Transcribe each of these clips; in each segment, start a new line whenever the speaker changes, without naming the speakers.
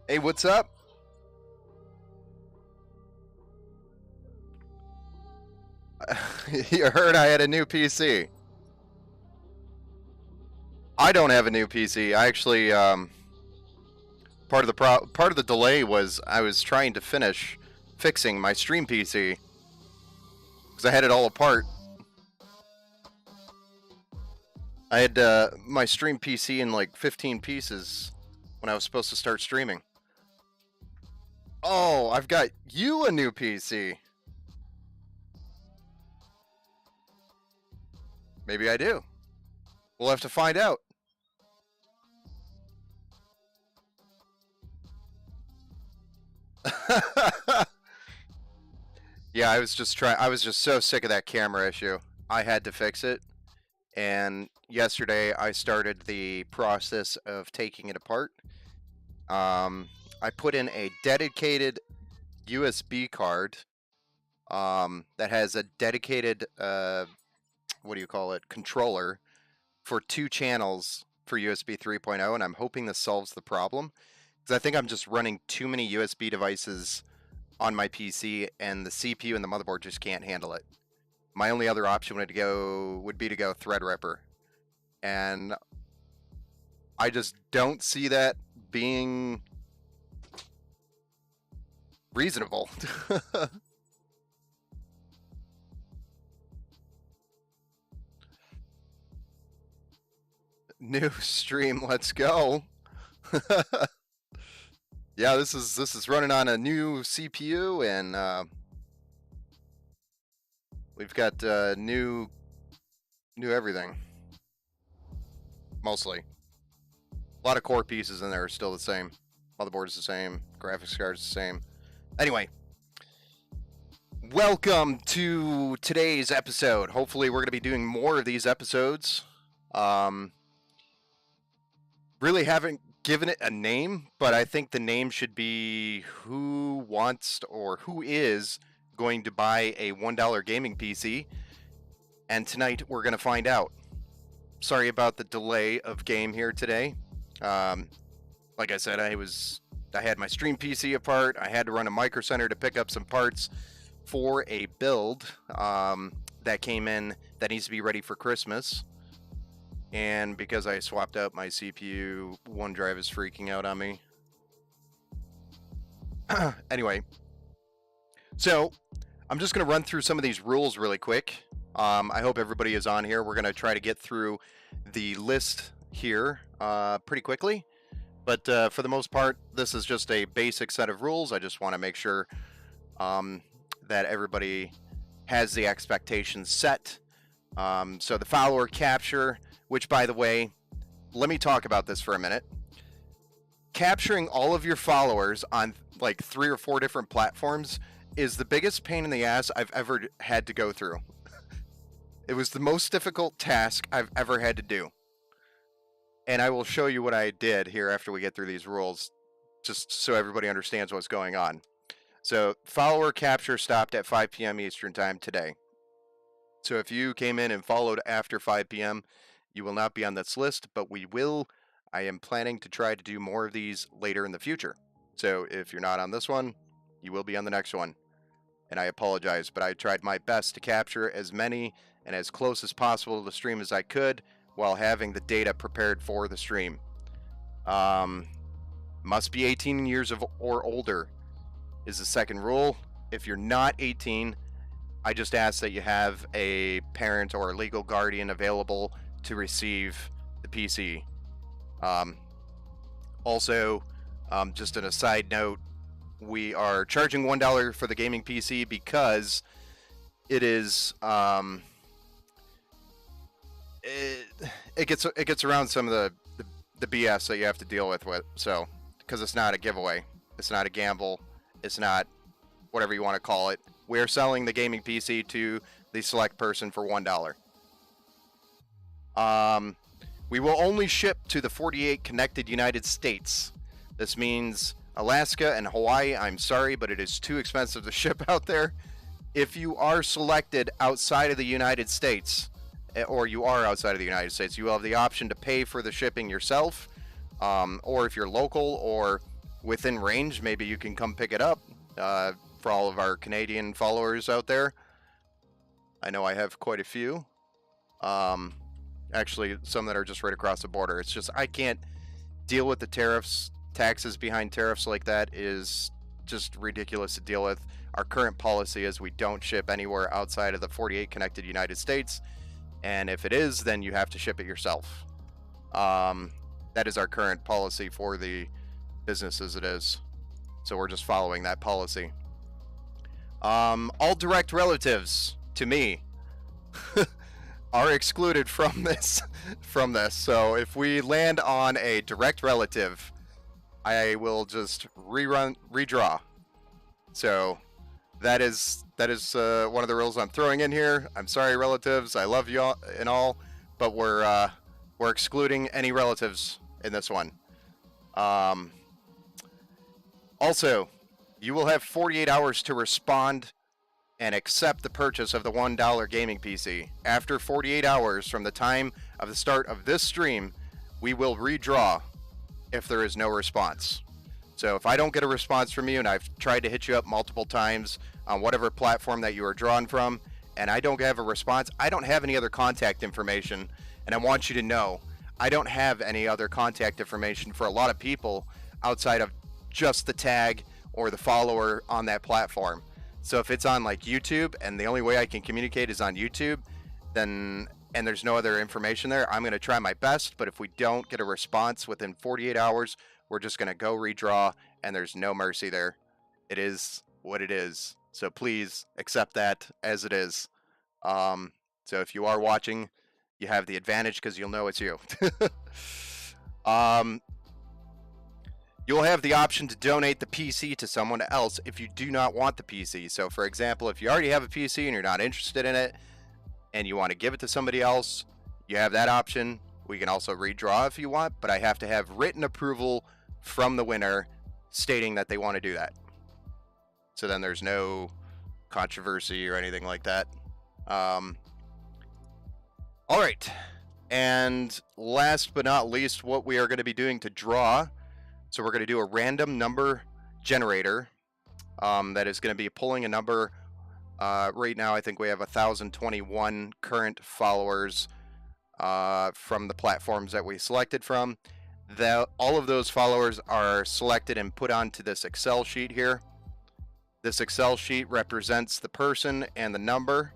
Hey, what's up? You heard I had a new PC. I don't have a new PC. I actually part of the delay was I was trying to finish fixing my stream PC because I had it all apart. I had my stream PC in like 15 pieces when I was supposed to start streaming. Oh, I've got you a new PC. Maybe I do. We'll have to find out. Yeah, I was just so sick of that camera issue. I had to fix it. And yesterday I started the process of taking it apart. I put in a dedicated USB card that has a dedicated what do you call it, controller for 2 channels for USB 3.0, and I'm hoping this solves the problem because I think I'm just running too many USB devices on my PC, and the CPU and the motherboard just can't handle it. My only other option would be to go Threadripper, and I just don't see that being reasonable. New stream, let's go. Yeah, this is running on a new CPU, and we've got new everything, mostly. A lot of core pieces in there are still the same. Motherboard is the same. Graphics card is the same. Anyway, welcome to today's episode. Hopefully, we're going to be doing more of these episodes. Really haven't given it a name, but I think the name should be who wants or who is going to buy a $1 gaming PC. And tonight we're going to find out. Sorry about the delay of game here today. Like I said, I had my stream PC apart. I had to run a Micro Center to pick up some parts for a build that came in that needs to be ready for Christmas. And because I swapped out my CPU, OneDrive is freaking out on me. Anyway, so I'm just going to run through some of these rules really quick. I hope everybody is on here. We're going to try to get through the list here pretty quickly. But for the most part, this is just a basic set of rules. I just want to make sure that everybody has the expectations set. So the follower capture, which, by the way, let me talk about this for a minute. Capturing all of your followers on like 3 or 4 different platforms is the biggest pain in the ass I've ever had to go through. It was the most difficult task I've ever had to do. And I will show you what I did here after we get through these rules, just so everybody understands what's going on. So follower capture stopped at 5 p.m. Eastern time today. So if you came in and followed after 5 p.m., you will not be on this list, but I am planning to try to do more of these later in the future. So if you're not on this one, you will be on the next one. And I apologize, but I tried my best to capture as many and as close as possible to the stream as I could while having the data prepared for the stream. Must be 18 years or older is the second rule. If you're not 18, I just ask that you have a parent or a legal guardian available to receive the PC. Also, just an aside note, we are charging $1 for the gaming PC because it is it gets around some of the BS that you have to deal with. So because it's not a giveaway, it's not a gamble, it's not whatever you want to call it. We're selling the gaming PC to the select person for $1. We will only ship to the 48 connected United States. This means Alaska and Hawaii. I'm sorry, but it is too expensive to ship out there. If you are selected outside of the United States, or you are outside of the United States, you will have the option to pay for the shipping yourself, or if you're local or within range, maybe you can come pick it up. For all of our Canadian followers out there, I know I have quite a few. Actually, some that are just right across the border. It's just I can't deal with the tariffs. Taxes behind tariffs like that is just ridiculous to deal with. Our current policy is we don't ship anywhere outside of the 48 connected United States, and if it is, then you have to ship it yourself. That is our current policy for the business as it is, so we're just following that policy. All direct relatives to me are excluded from this. So if we land on a direct relative, I will just redraw. So that is one of the rules I'm throwing in here. I'm sorry, relatives. I love you all and all, but we're excluding any relatives in this one. Also, you will have 48 hours to respond and accept the purchase of the $1 gaming PC. After 48 hours from the time of the start of this stream, we will redraw if there is no response. So if I don't get a response from you, and I've tried to hit you up multiple times on whatever platform that you are drawn from, and I don't have a response, I don't have any other contact information, and I want you to know I don't have any other contact information for a lot of people outside of just the tag or the follower on that platform. So if it's on like YouTube and the only way I can communicate is on YouTube, then and there's no other information there, I'm going to try my best. But if we don't get a response within 48 hours, we're just going to go redraw, and there's no mercy there. It is what it is. So please accept that as it is. So if you are watching, you have the advantage because you'll know it's you. You'll have the option to donate the PC to someone else if you do not want the PC. So for example, if you already have a PC and you're not interested in it and you want to give it to somebody else, you have that option. We can also redraw if you want, but I have to have written approval from the winner stating that they want to do that. So then there's no controversy or anything like that. All right. And last but not least, what we are going to be doing to draw. So we're going to do a random number generator that is going to be pulling a number. Right now, I think we have 1,021 current followers from the platforms that we selected from. All of those followers are selected and put onto this Excel sheet here. This Excel sheet represents the person and the number.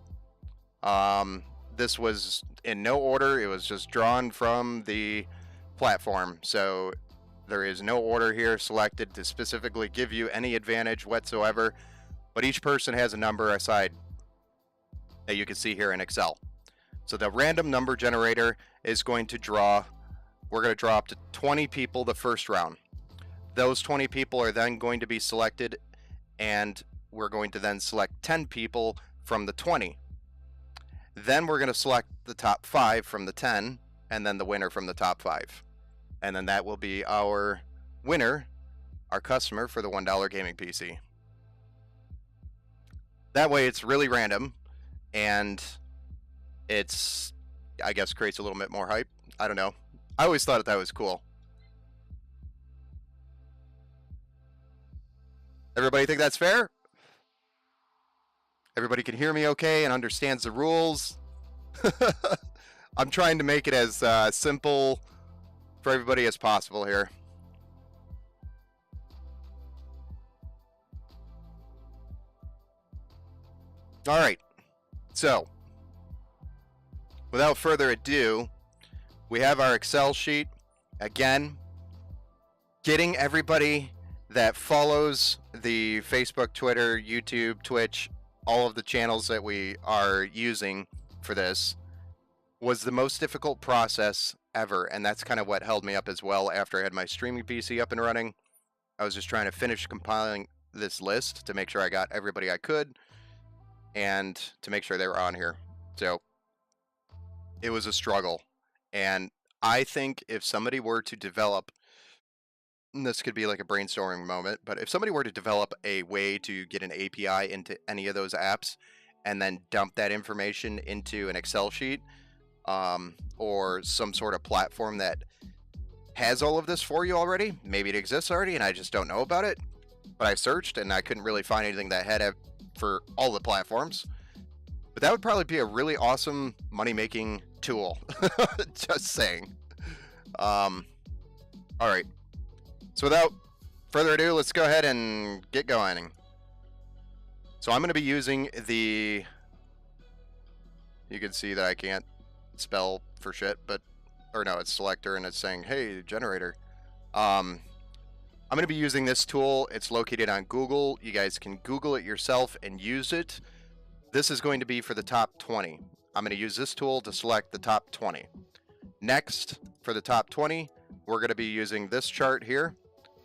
This was in no order. It was just drawn from the platform. So there is no order here selected to specifically give you any advantage whatsoever, but each person has a number aside that you can see here in Excel. So the random number generator is going to draw, we're going to draw up to 20 people the first round. Those 20 people are then going to be selected, and we're going to then select 10 people from the 20. Then we're going to select the top 5 from the 10, and then the winner from the top 5. And then that will be our winner, our customer for the $1 gaming PC. That way it's really random, and it's, I guess, creates a little bit more hype. I don't know. I always thought that was cool. Everybody think that's fair? Everybody can hear me okay and understands the rules? I'm trying to make it as simple for everybody as possible here. All right, so without further ado, we have our Excel sheet. Again, getting everybody that follows the Facebook, Twitter, YouTube, Twitch, all of the channels that we are using for this was the most difficult process ever, and that's kind of what held me up as well after I had my streaming PC up and running. I was just trying to finish compiling this list to make sure I got everybody I could and to make sure they were on here. So it was a struggle, and I think if somebody were to develop, and this could be like a brainstorming moment, but if somebody were to develop a way to get an API into any of those apps and then dump that information into an Excel sheet, or some sort of platform that has all of this for you already. Maybe it exists already and I just don't know about it. But I searched and I couldn't really find anything that had it for all the platforms. But that would probably be a really awesome money-making tool. Just saying. All right. So without further ado, let's go ahead and get going. So I'm going to be using the... You can see that I can't spell for shit, but... Or no, it's selector and it's saying, hey, generator. I'm going to be using this tool. It's located on Google. You guys can Google it yourself and use it. This is going to be for the top 20. I'm going to use this tool to select the top 20. Next, for the top 20, we're going to be using this chart here,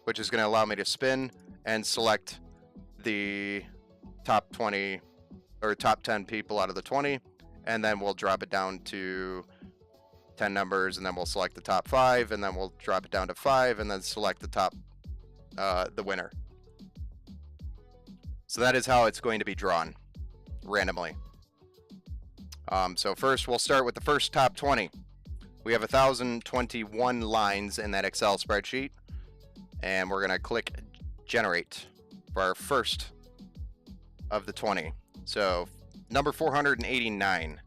which is going to allow me to spin and select the top 20 or top 10 people out of the 20. And then we'll drop it down to 10 numbers, and then we'll select the top 5, and then we'll drop it down to 5, and then select the top, the winner. So that is how it's going to be drawn randomly. So first we'll start with the first top 20. We have 1,021 lines in that Excel spreadsheet, and we're going to click generate for our first of the 20. So number 489.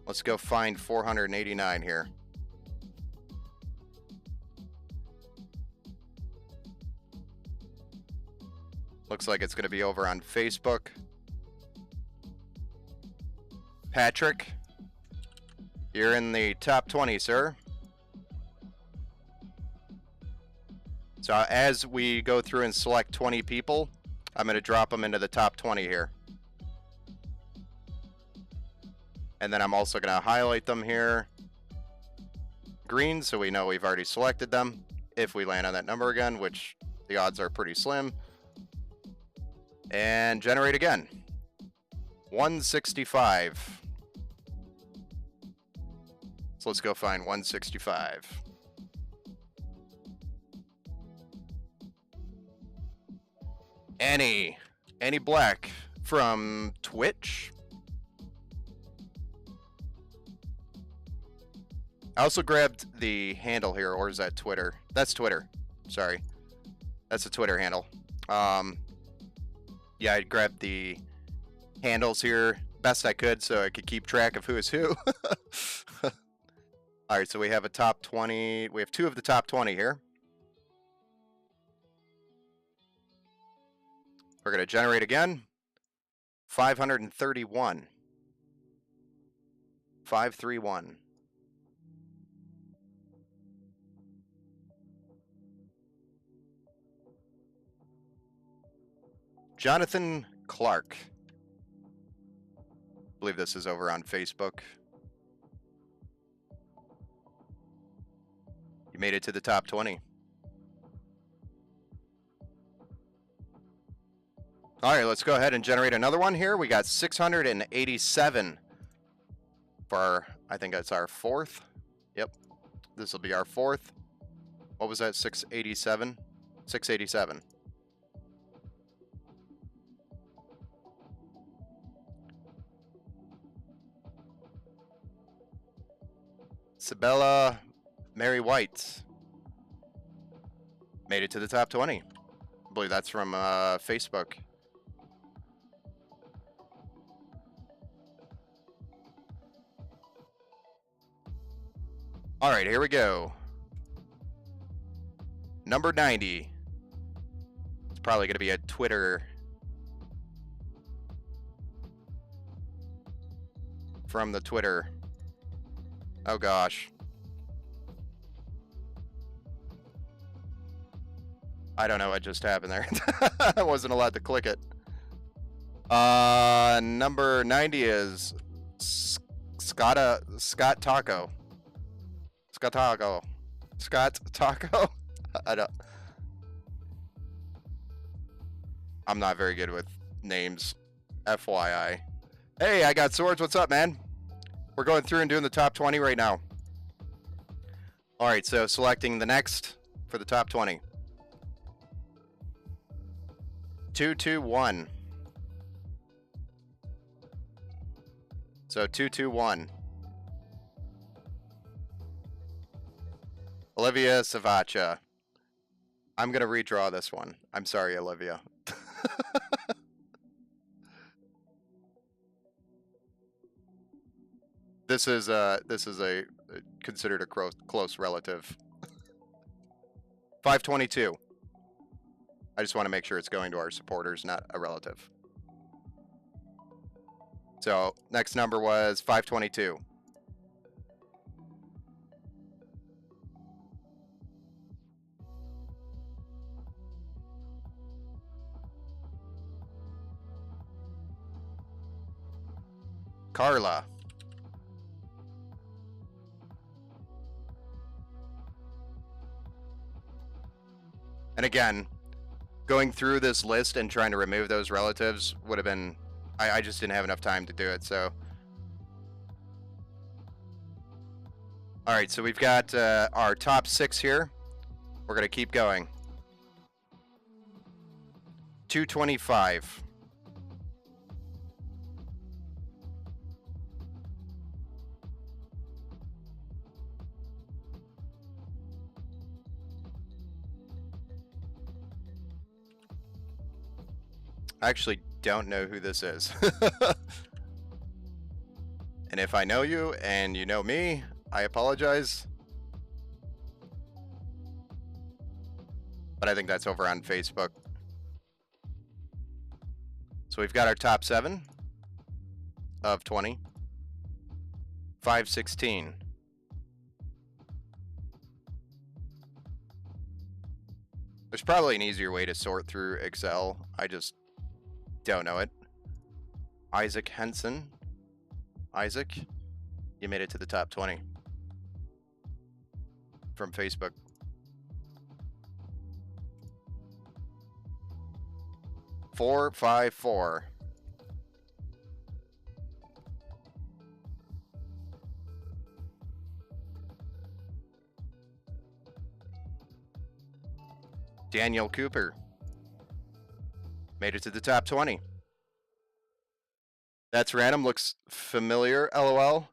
Let's go find 489 here. Looks like it's going to be over on Facebook. Patrick, you're in the top 20, sir. So as we go through and select 20 people, I'm going to drop them into the top 20 here. And then I'm also going to highlight them here green, so we know we've already selected them. If we land on that number again, which the odds are pretty slim. And generate again. 165. So let's go find 165. Annie Black from Twitch. I also grabbed the handle here, or is that Twitter? That's Twitter. Sorry. That's a Twitter handle. Yeah, I grabbed the handles here best I could so I could keep track of who is who. Alright, so we have a top 20. We have 2 of the top 20 here. We're going to generate again. 531. 531. Jonathan Clark. I believe this is over on Facebook. You made it to the top 20. All right, let's go ahead and generate another one here. We got 687 for our, I think that's our 4th. Yep, this will be our 4th. What was that, 687? 687. Sabella Mary White made it to the top 20. I believe that's from Facebook. All right, here we go. Number 90. It's probably going to be a Twitter from the Twitter. Oh gosh. I don't know what just happened there. I wasn't allowed to click it. Number 90 is Scott Taco. Scott Taco. Scott Taco? I'm not very good with names. FYI. Hey, I got swords. What's up, man? We're going through and doing the top 20 right now. All right, so selecting the next for the top 20. 221. So 221. Olivia Savacha. I'm going to redraw this one. I'm sorry, Olivia. This is a considered a close relative. 522. I just want to make sure it's going to our supporters, not a relative. So next number was 522. Carla. And again, going through this list and trying to remove those relatives would have been, I just didn't have enough time to do it, so. All right, so we've got our top 6 here. We're going to keep going. 225. I actually don't know who this is. And if I know you and you know me, I apologize. But I think that's over on Facebook. So we've got our top 7 of 20. 516. There's probably an easier way to sort through Excel. I just don't know it. Isaac Henson. Isaac, you made it to the top 20 from Facebook. Four, 5, 4. Daniel Cooper made it to the top 20. That's random. Looks familiar. LOL.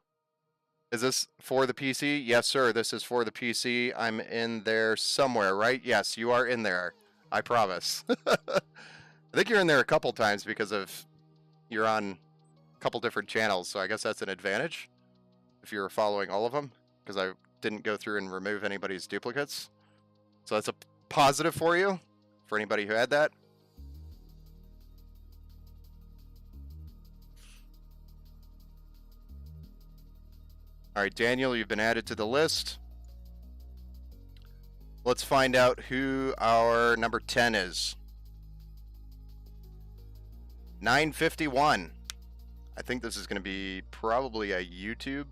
Is this for the PC? Yes, sir. This is for the PC. I'm in there somewhere, right? Yes, you are in there. I promise. I think you're in there a couple times because of you're on a couple different channels, so I guess that's an advantage if you're following all of them, because I didn't go through and remove anybody's duplicates. So that's a positive for you, for anybody who had that. All right, Daniel, you've been added to the list. Let's find out who our number 10 is. 951. I think this is going to be probably a YouTube.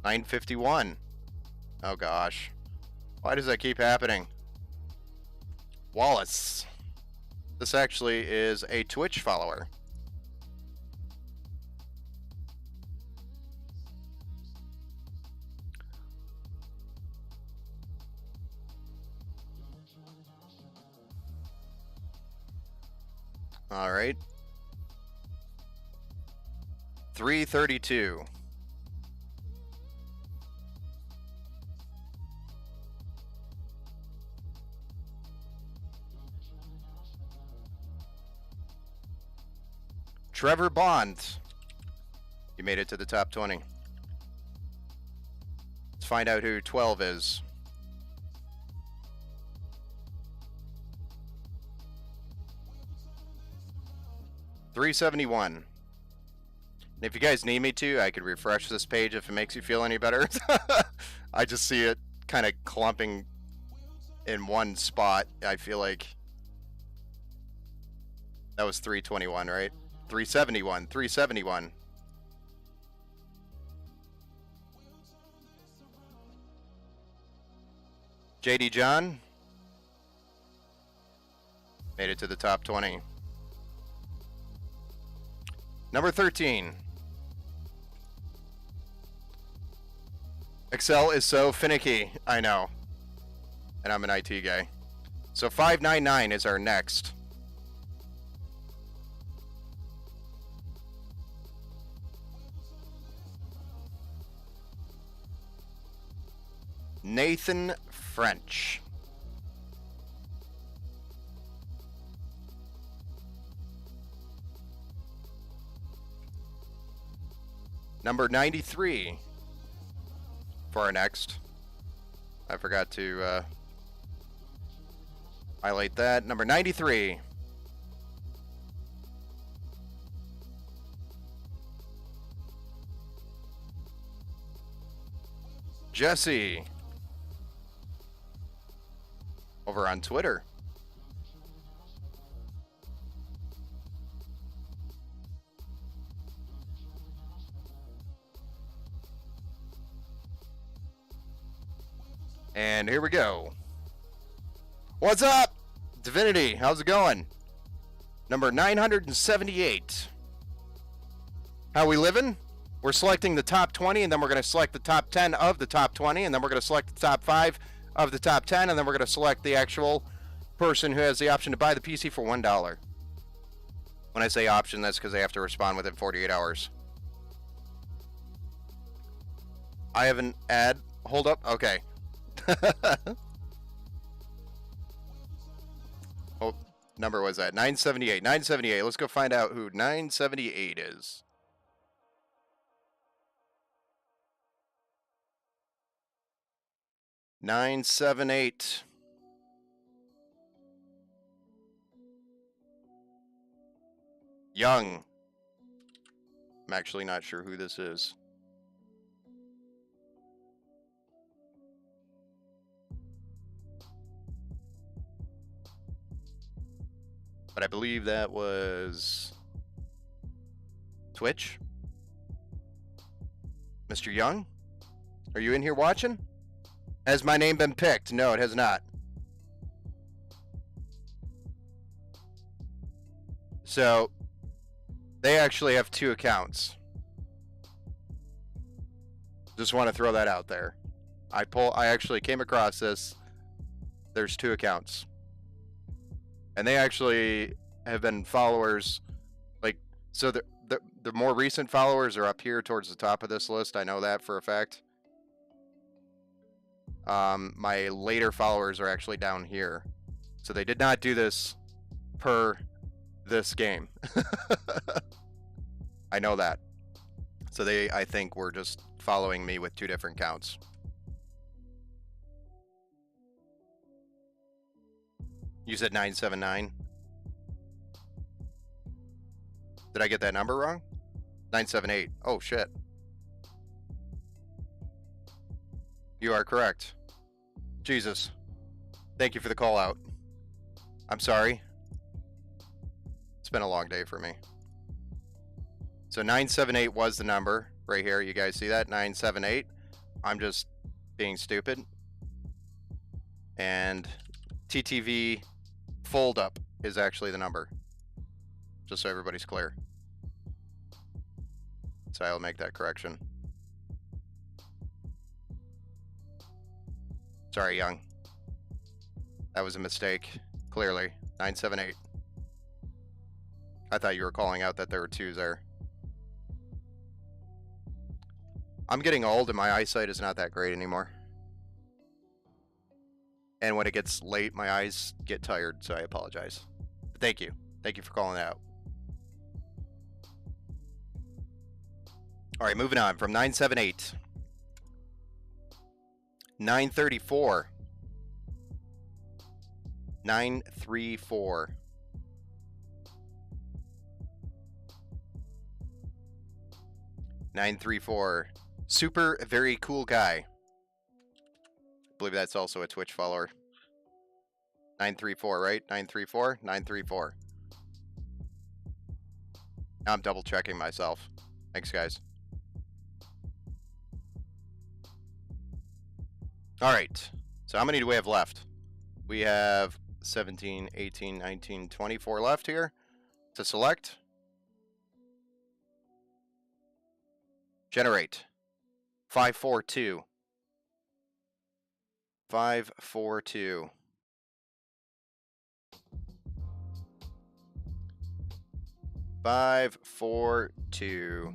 $9.51. Oh gosh. Why does that keep happening? Wallace. This actually is a Twitch follower. All right. 332. Trevor Bond. You made it to the top 20. Let's find out who 12 is. $371. And if you guys need me to, I could refresh this page if it makes you feel any better. I just see it kind of clumping in one spot. I feel like that was 321, right? 371. 371. JD John made it to the top 20. Number 13. Excel is so finicky. I know. And I'm an IT guy. So 599 is our next. Nathan French. Number 93 for our next. I forgot to highlight that. Number 93. Jesse. Over on Twitter. And here we go. What's up, Divinity? How's it going? Number 978. How we living? We're selecting the top 20, and then we're going to select the top 10 of the top 20, and then we're going to select the top 5 of the top 10, and then we're going to select the actual person who has the option to buy the PC for $1. When I say option, that's because they have to respond within 48 hours. I have an ad. Hold up. Okay. Oh, number was that? 978. 978. Let's go find out who 978 is. $978. Young. I'm actually not sure who this is. But I believe that was Twitch. Mr. Young? Are you in here watching? Has my name been picked? No, it has not. So, they actually have 2 accounts. Just want to throw that out there. I actually came across this. There's 2 accounts. And they actually have been followers, like, so the more recent followers are up here towards the top of this list. I know that for a fact. My later followers are actually down here. So they did not do this per this game. I know that. So they, I think, were just following me with 2 different counts. You said 979? Did I get that number wrong? 978. Oh, shit. You are correct. Jesus. Thank you for the call out. I'm sorry. It's been a long day for me. So 978 was the number right here. You guys see that? 978. I'm just being stupid. And TTV fold up is actually the number. Just so everybody's clear. So I'll make that correction. Sorry, Young. That was a mistake. Clearly. 978. I thought you were calling out that there were 2s there. I'm getting old and my eyesight is not that great anymore. And when it gets late, my eyes get tired, so I apologize. But thank you. Thank you for calling out. All right, moving on from 978. 934. 934. 934. Super very cool guy. I believe that's also a Twitch follower. 934, right? 934? 934. Now I'm double checking myself. Thanks, guys. All right. So how many do we have left? We have 17, 18, 19, 24 left here to select. Generate. 542. 542. 5, 4, 2.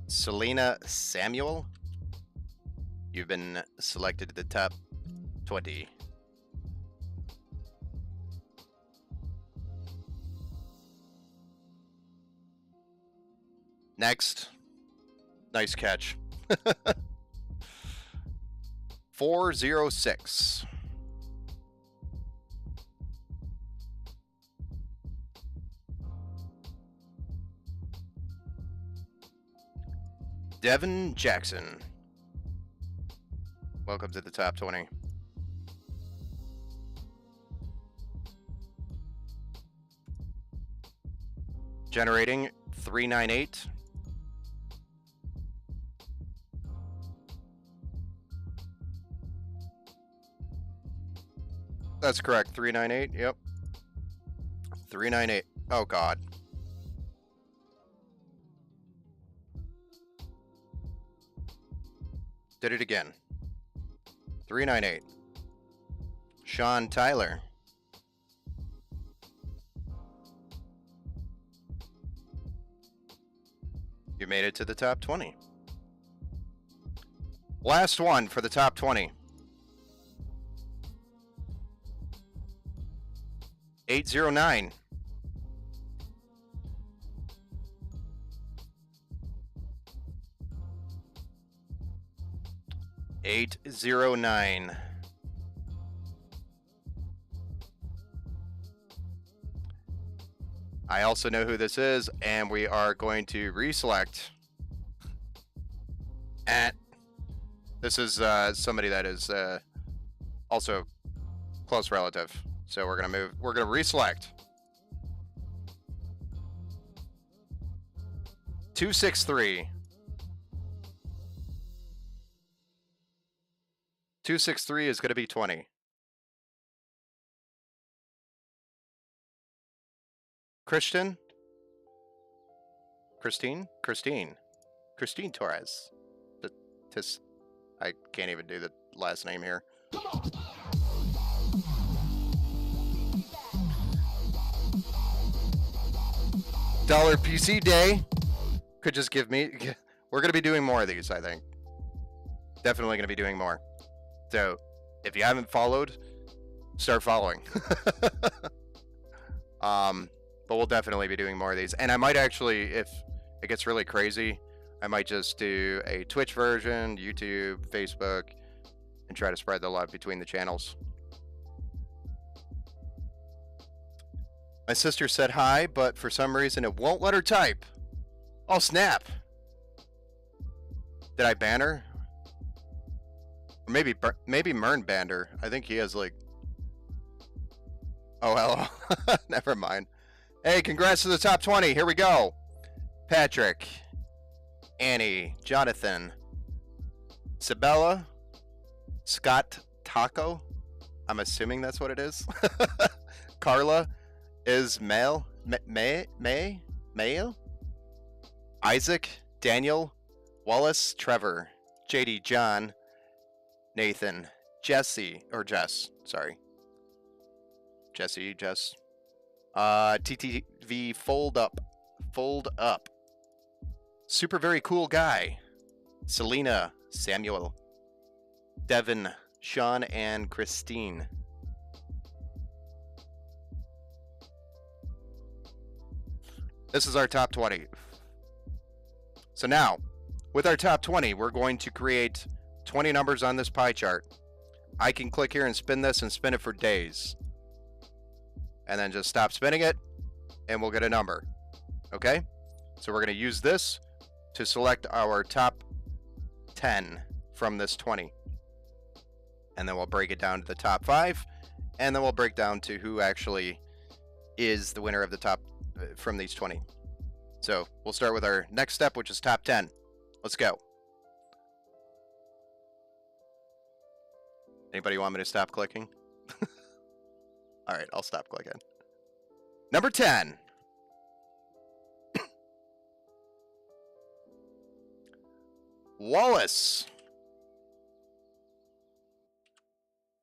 Selena Samuel, you've been selected to the top 20. Next. Nice catch. 406. Devin Jackson. Welcome to the top 20. Generating 398. That's correct. 398. Yep. 398. Oh, God. Did it again. 398. Sean Tyler. You made it to the top 20. Last one for the top 20. 809. I also know who this is, and we are going to reselect. And this is somebody that is also close relative. So we're gonna reselect. 263. 263 is gonna be 20. Christine Torres. I can't even do the last name here. Dollar PC Day could just give me. We're going to be doing more of these, I think. Definitely going to be doing more. So if you haven't followed, start following. But we'll definitely be doing more of these. And I might actually, if it gets really crazy, I might just do a Twitch version, YouTube, Facebook, and try to spread the love between the channels. My sister said hi, but for some reason it won't let her type. Oh, snap. Did I ban her? Or maybe Mern banned her. I think he has like... Oh, hello. Never mind. Hey, congrats to the top 20. Here we go. Patrick, Annie, Jonathan, Sabella, Scott Taco. I'm assuming that's what it is. Carla, Ismail, Mayo, Isaac, Daniel, Wallace, Trevor, JD, John, Nathan, Jess, sorry. Jess. TTV Fold Up. Super very cool guy. Selena, Samuel, Devin, Sean, and Christine. This is our top 20. So now, with our top 20, we're going to create 20 numbers on this pie chart. I can click here and spin this and spin it for days. And then just stop spinning it, and we'll get a number. Okay? So we're going to use this to select our top 10 from this 20. And then we'll break it down to the top 5, and then we'll break down to who actually is the winner of the top from these 20. So we'll start with our next step, which is top 10. Let's go. Anybody want me to stop clicking? All right, I'll stop clicking. Number 10. Wallace.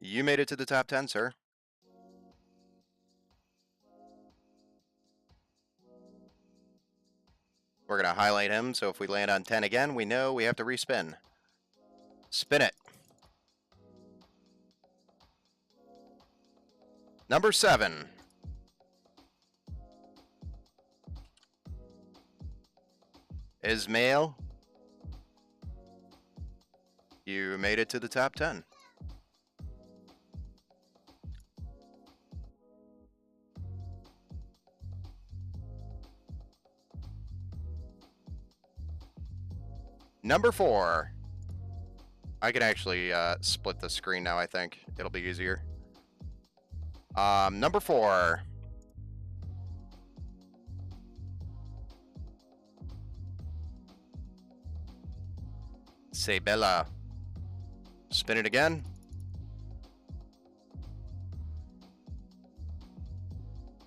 You made it to the top 10, sir. We're going to highlight him, so if we land on 10 again, we know we have to respin. Spin it. Number 7. Ismail. You made it to the top 10. Number 4. I can actually split the screen now, I think. It'll be easier. Number 4. Sabella. Spin it again.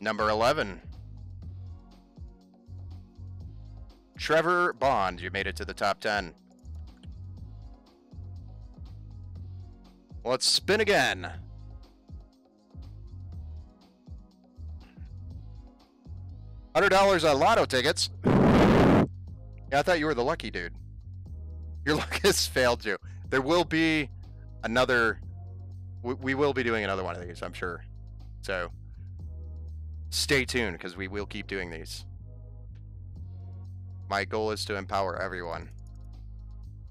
Number 11. Trevor Bond. You made it to the top 10. Let's spin again. $100 on lotto tickets. Yeah, I thought you were the lucky dude. Your luck has failed you. There will be another. We will be doing another one of these, I'm sure. So stay tuned, because we will keep doing these. My goal is to empower everyone.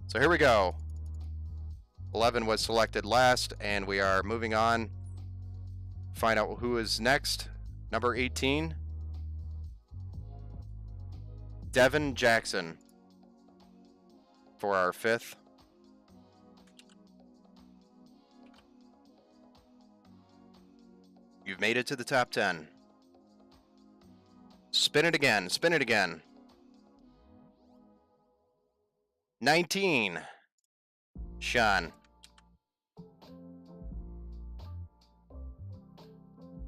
So here we go. 11 was selected last, and we are moving on. Find out who is next. Number 18. Devin Jackson. For our 5th. You've made it to the top 10. Spin it again. Spin it again. 19. Sean.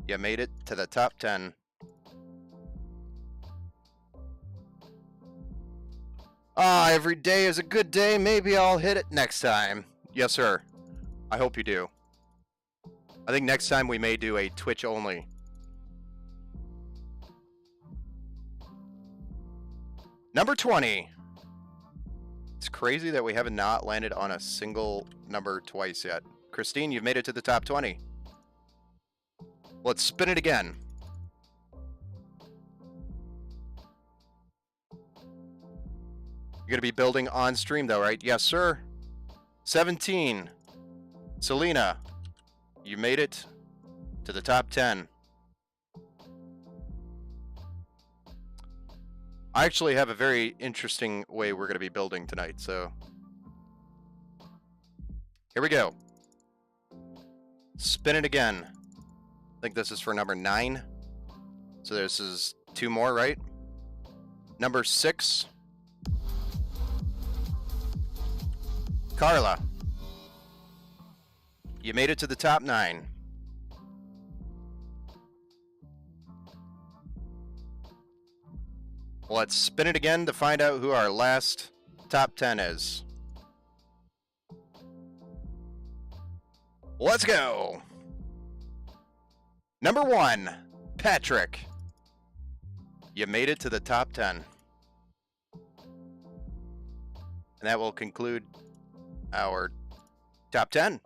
You made it to the top 10. Ah, every day is a good day. Maybe I'll hit it next time. Yes, sir. I hope you do. I think next time we may do a Twitch only. Number 20. It's crazy that we haven't not landed on a single number twice yet. Christine, you've made it to the top 20. Let's spin it again. You're going to be building on stream though, right? Yes, sir. 17. Selena, you made it to the top 10. I actually have a very interesting way we're going to be building tonight, so here we go. Spin it again. I think this is for number 9. So this is 2 more, right? Number 6. Carla. You made it to the top 9. Let's spin it again to find out who our last top 10 is. Let's go. Number 1, Patrick. You made it to the top 10. And that will conclude our top 10.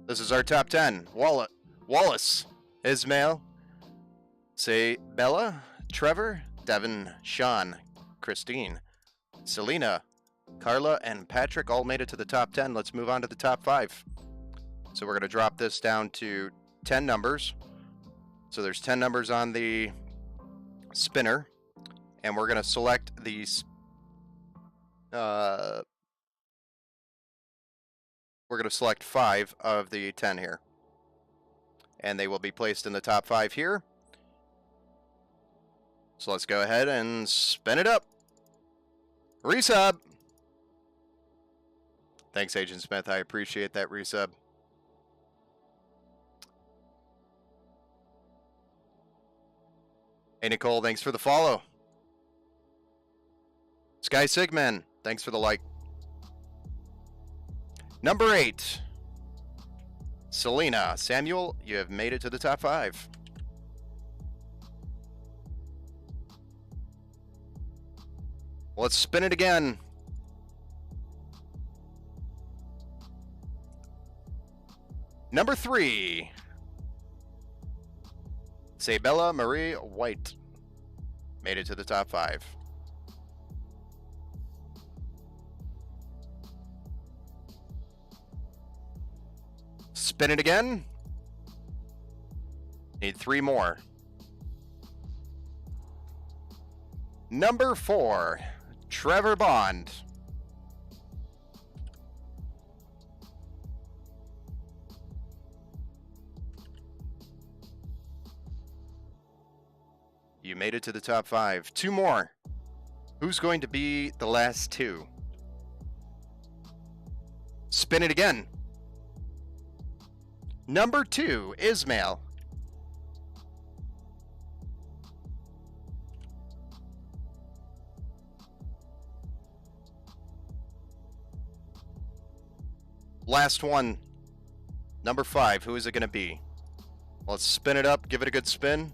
This is our top 10. Wallace, Ismail, Bella, Trevor, Devin, Sean, Christine, Selena, Carla, and Patrick all made it to the top 10. Let's move on to the top 5. So we're going to drop this down to 10 numbers. So there's 10 numbers on the spinner, and we're going to select these. We're going to select 5 of the 10 here, and they will be placed in the top 5 here. So let's go ahead and spin it up. Resub. Thanks, Agent Smith. I appreciate that resub. Hey, Nicole, thanks for the follow. Sky Sigman, thanks for the like. Number 8. Selena. Samuel, you have made it to the top 5. Let's spin it again. Number 3. Sabella Marie White. Made it to the top 5. Spin it again. Need 3 more. Number 4. Trevor Bond. You made it to the top 5. 2 more. Who's going to be the last 2? Spin it again. Number 2, Ismail. Last one. Number 5, who is it going to be? Let's spin it up, give it a good spin.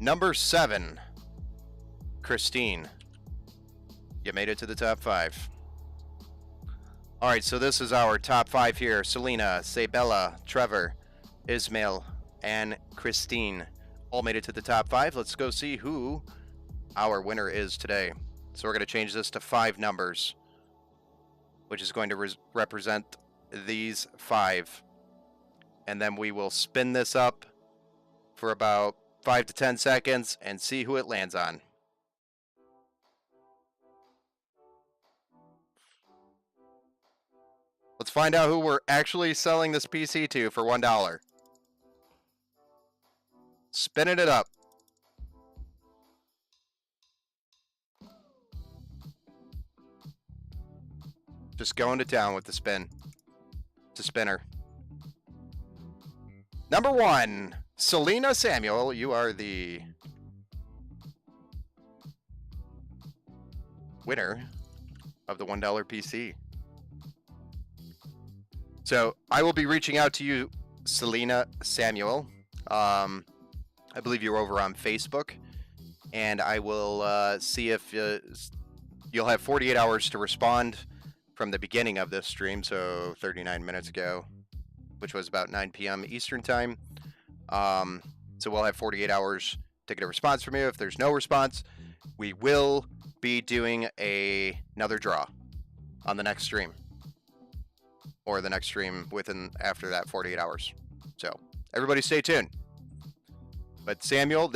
Number 7, Christine. You made it to the top 5. All right, so this is our top 5 here. Selena, Sabella, Trevor, Ismail, and Christine all made it to the top 5. Let's go see who our winner is today. So we're going to change this to 5 numbers, which is going to represent these 5. And then we will spin this up for about 5 to 10 seconds and see who it lands on. Let's find out who we're actually selling this PC to for $1. Spinning it up. Just going to town with the spin. It's a spinner. Number 1, Selena Samuel. You are the winner of the $1 PC. So I will be reaching out to you, Selena Samuel. I believe you're over on Facebook, and I will see if you'll have 48 hours to respond from the beginning of this stream, so 39 minutes ago, which was about 9 p.m. Eastern time. So we'll have 48 hours to get a response from you. If there's no response, we will be doing another draw on the next stream, or the next stream after that 48 hours. So everybody stay tuned. But Samuel,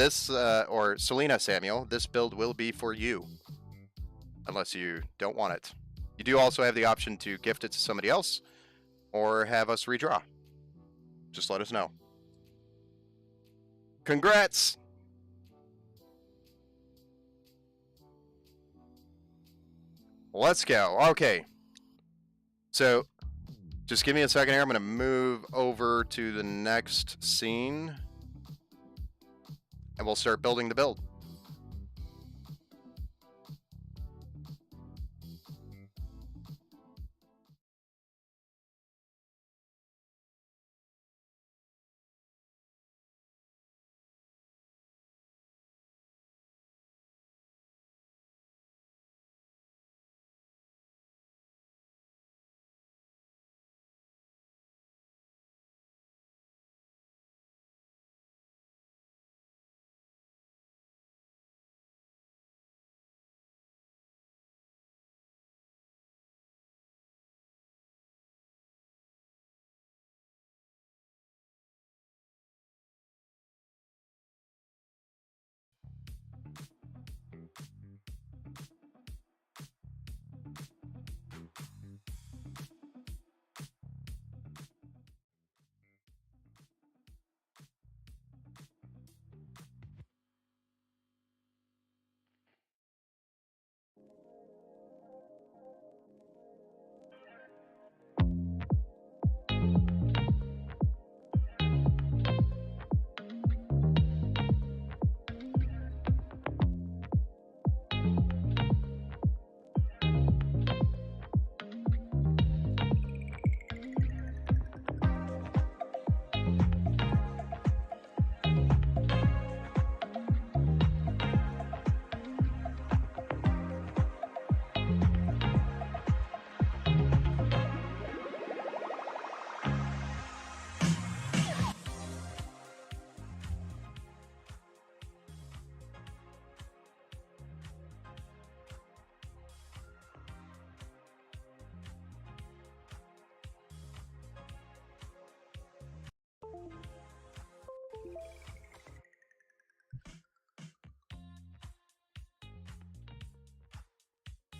or Selena Samuel, this build will be for you, unless you don't want it. You do also have the option to gift it to somebody else or have us redraw. Just let us know. Congrats! Let's go. Okay. So, just give me a second here. I'm going to move over to the next scene, and we'll start building the build.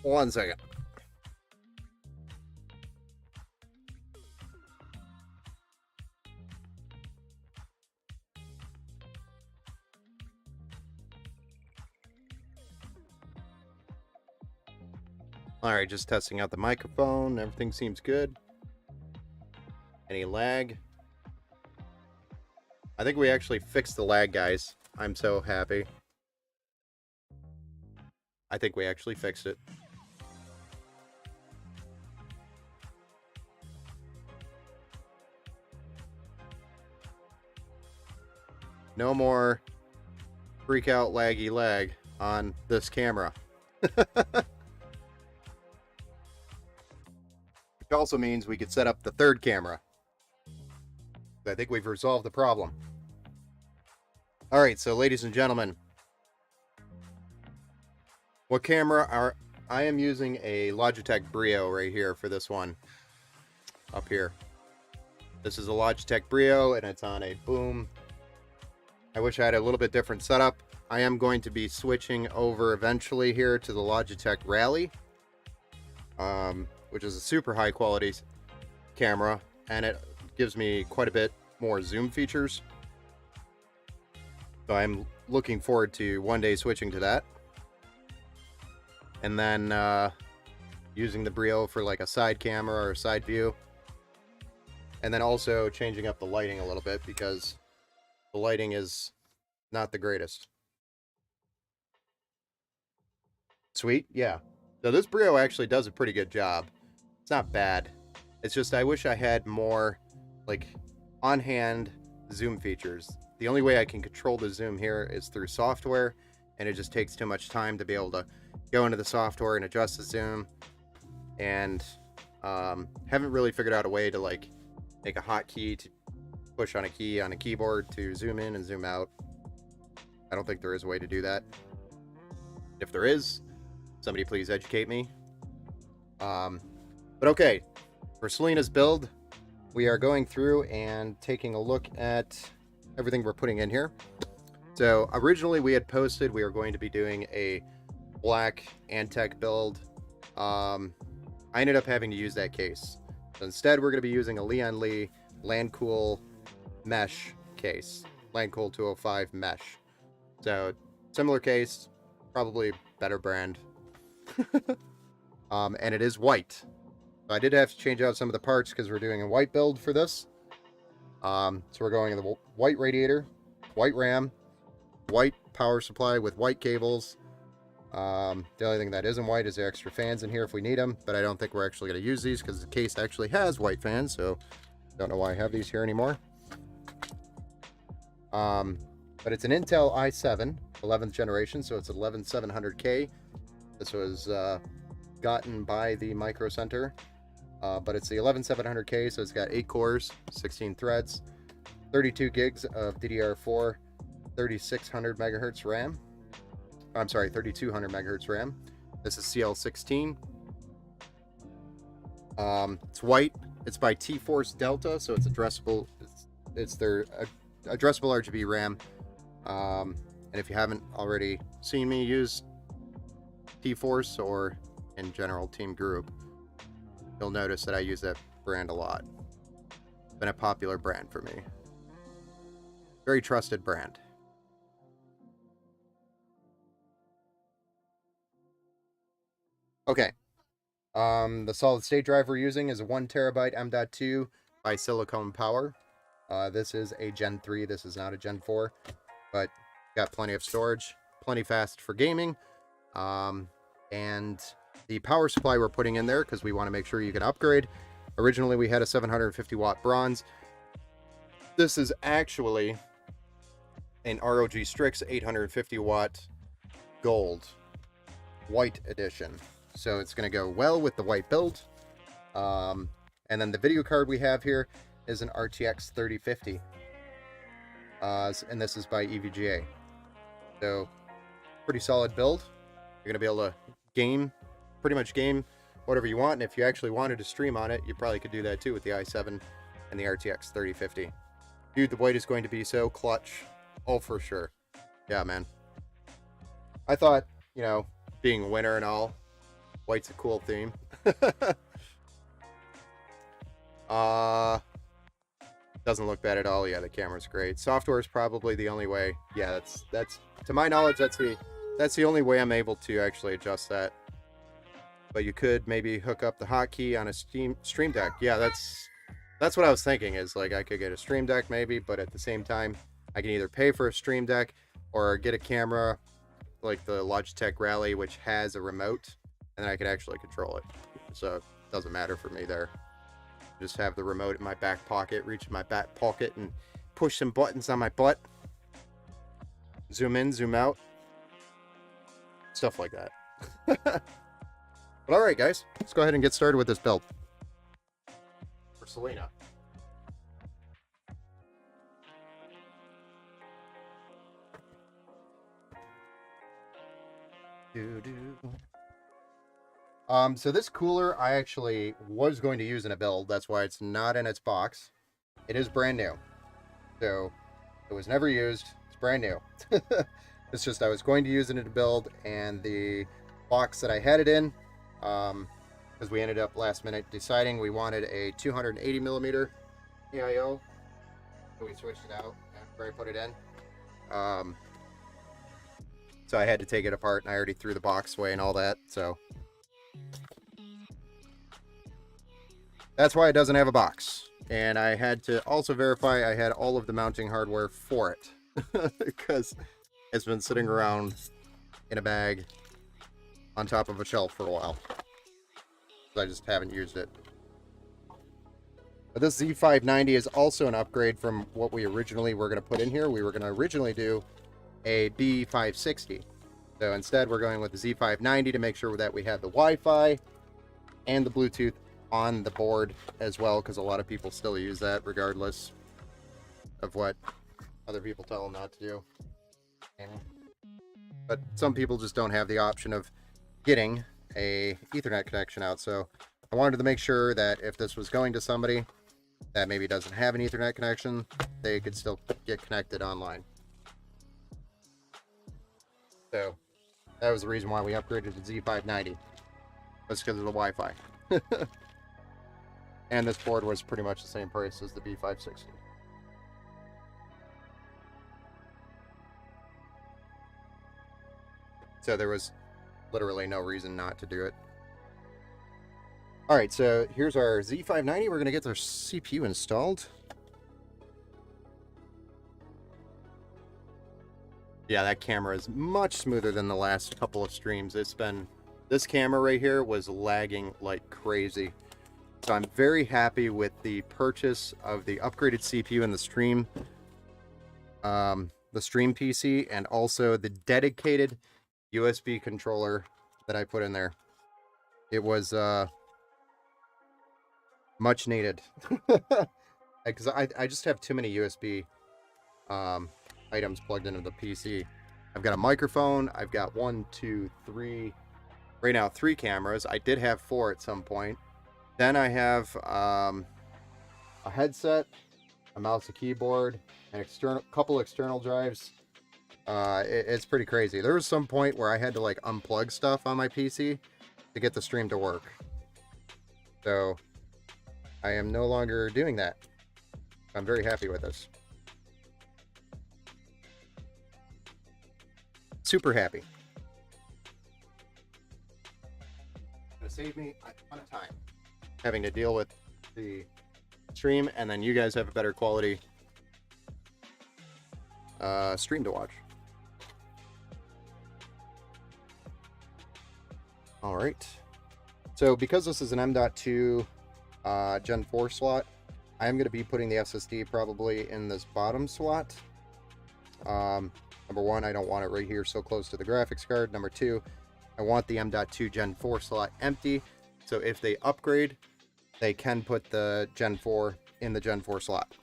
1 second. All right, just testing out the microphone. Everything seems good. Any lag? I think we actually fixed the lag, guys. I'm so happy. I think we actually fixed it. No more freak out laggy lag on this camera. Which also means we could set up the third camera. I think we've resolved the problem. All right, so ladies and gentlemen, what camera are I am using a Logitech Brio right here for this one up here. This is a Logitech Brio and it's on a boom. I wish I had a little bit different setup. I am going to be switching over eventually here to the Logitech Rally, which is a super high quality camera, and it gives me quite a bit more zoom features. So I'm looking forward to one day switching to that. And then using the Brio for like a side camera or side view. And then also changing up the lighting a little bit because the lighting is not the greatest. Sweet, yeah. So this Brio actually does a pretty good job. It's not bad. It's just I wish I had more like on-hand zoom features. The only way I can control the zoom here is through software, and it just takes too much time to be able to go into the software and adjust the zoom. And haven't really figured out a way to like make a hotkey to push on a key on a keyboard to zoom in and zoom out. I don't think there is a way to do that. If there is, somebody please educate me. But okay, for Selena's build, we are going through and taking a look at everything we're putting in here. So originally we had posted we were going to be doing a black Antec build. I ended up having to use that case. So instead we're going to be using a Lian Li Landcool mesh case. Landcool 205 mesh. So similar case, probably better brand. And it is white. So I did have to change out some of the parts because we're doing a white build for this. So we're going in the white radiator, white RAM, white power supply with white cables. The only thing that isn't white is the extra fans in here if we need them, but I don't think we're actually going to use these because the case actually has white fans, so don't know why I have these here anymore. But it's an Intel i7 11th generation, so it's 11700K. This was gotten by the Micro Center, but it's the 11700K, so it's got 8 cores, 16 threads, 32 gigs of DDR4, 3600 megahertz RAM. I'm sorry, 3200 megahertz RAM. This is CL16. It's white. It's by T-Force Delta, so it's addressable. It's their addressable RGB RAM. And if you haven't already seen me use T-Force or in general Team Group, you'll notice that I use that brand a lot. It's been a popular brand for me. Very trusted brand. Okay. The solid state drive we're using is a 1 terabyte M.2 by Silicon Power. This is a Gen 3. This is not a Gen 4, but got plenty of storage, plenty fast for gaming. And the power supply we're putting in there because we want to make sure you can upgrade. Originally, we had a 750 watt bronze. This is actually an ROG Strix 850 watt gold white edition. So it's going to go well with the white build. And then the video card we have here is an RTX 3050. And this is by EVGA. So pretty solid build. You're going to be able to game, pretty much game whatever you want. And if you actually wanted to stream on it, you probably could do that too with the i7 and the RTX 3050. Dude, the white is going to be so clutch. Oh, for sure. Yeah, man. I thought, you know, being winter and all, White's a cool theme. Doesn't look bad at all. Yeah, the camera's great. Software is probably the only way. Yeah, that's to my knowledge, that's the only way I'm able to actually adjust that. But you could maybe hook up the hotkey on a Stream Deck. Yeah, that's what I was thinking, is like I could get a Stream Deck maybe, but at the same time, I can either pay for a Stream Deck or get a camera like the Logitech Rally, which has a remote, and then I could actually control it. So it doesn't matter for me there. Just have the remote in my back pocket, reach in my back pocket and push some buttons on my butt. Zoom in, zoom out. Stuff like that. But alright guys, let's go ahead and get started with this build. For Selena. So this cooler I actually was going to use in a build. That's why it's not in its box. It is brand new. So it was never used. It's brand new. It's just I was going to use it in a build, and the box that I had it in, because we ended up last minute deciding we wanted a 280 millimeter EIO. So we switched it out after I put it in. So I had to take it apart, and I already threw the box away and all that, so that's why it doesn't have a box. And I had to also verify I had all of the mounting hardware for it, because it's been sitting around in a bag on top of a shelf for a while. So I just haven't used it. But this Z590 is also an upgrade from what we originally were going to put in here. We were going to originally do a B560. So instead we're going with the Z590 to make sure that we have the Wi-Fi and the Bluetooth on the board as well, because a lot of people still use that regardless of what other people tell them not to do. But some people just don't have the option of getting a Ethernet connection out. So I wanted to make sure that if this was going to somebody that maybe doesn't have an Ethernet connection, they could still get connected online. So that was the reason why we upgraded to Z590. That's because of the Wi-Fi. And this board was pretty much the same price as the B560. So there was literally no reason not to do it. Alright, so here's our Z590. We're going to get their CPU installed. Yeah, that camera is much smoother than the last couple of streams. This camera right here was lagging like crazy. So I'm very happy with the purchase of the upgraded CPU in the stream PC, and also the dedicated USB controller that I put in there. It was much needed. Because I just have too many USB items plugged into the PC. I've got a microphone. I've got 1, 2, 3, right now 3 cameras. I did have 4 at some point. Then I have a headset, a mouse, a keyboard, an couple external drives. It's pretty crazy. There was some point where I had to like unplug stuff on my PC to get the stream to work. So I am no longer doing that. I'm very happy with this. Super happy. It's gonna save me a ton of time having to deal with the stream, and then you guys have a better quality stream to watch. All right. So because this is an M.2 Gen 4 slot, I am going to be putting the SSD probably in this bottom slot. Number one, I don't want it right here so close to the graphics card. Number two, I want the M.2 Gen 4 slot empty. So if they upgrade, they can put the Gen 4 in the Gen 4 slot.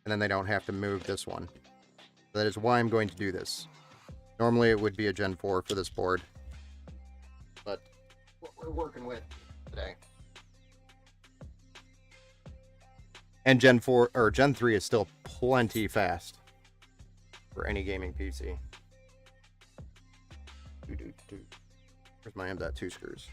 And then they don't have to move this one. That is why I'm going to do this. Normally it would be a Gen 4 for this board, but what we're working with today. And Gen 4 or Gen 3 is still plenty fast for any gaming PC. Where's my M.2 screws?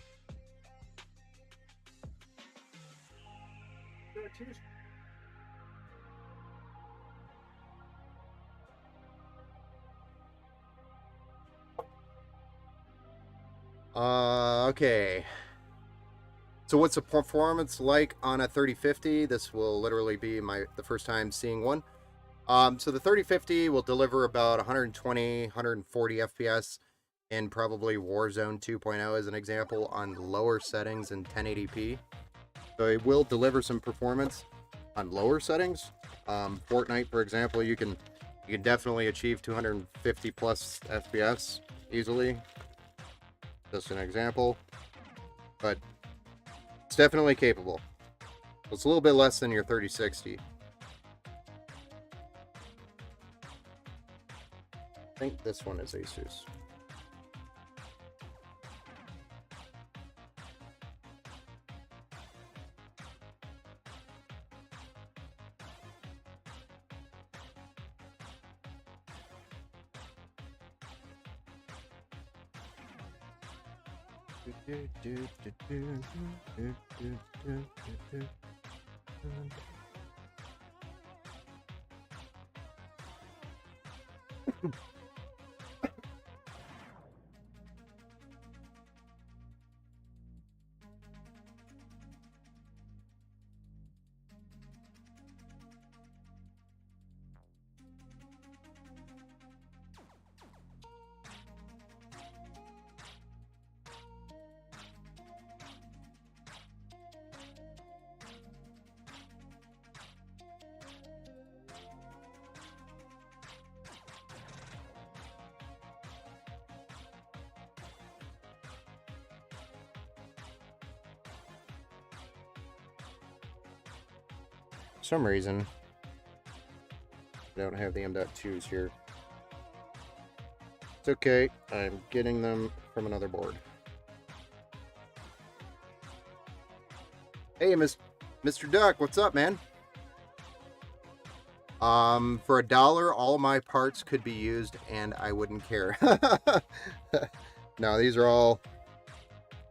Okay. So what's the performance like on a 3050? This will literally be the first time seeing one. So the 3050 will deliver about 120, 140 FPS in probably Warzone 2.0 as an example on lower settings in 1080p. So it will deliver some performance on lower settings. Fortnite, for example, you can definitely achieve 250 plus FPS easily. Just an example, but it's definitely capable. It's a little bit less than your 3060. I think this one is Asus. For some reason, I don't have the M.2s here. It's okay, I'm getting them from another board. Hey, Mr. Duck, what's up, man? For $1, all my parts could be used, and I wouldn't care. No, these are all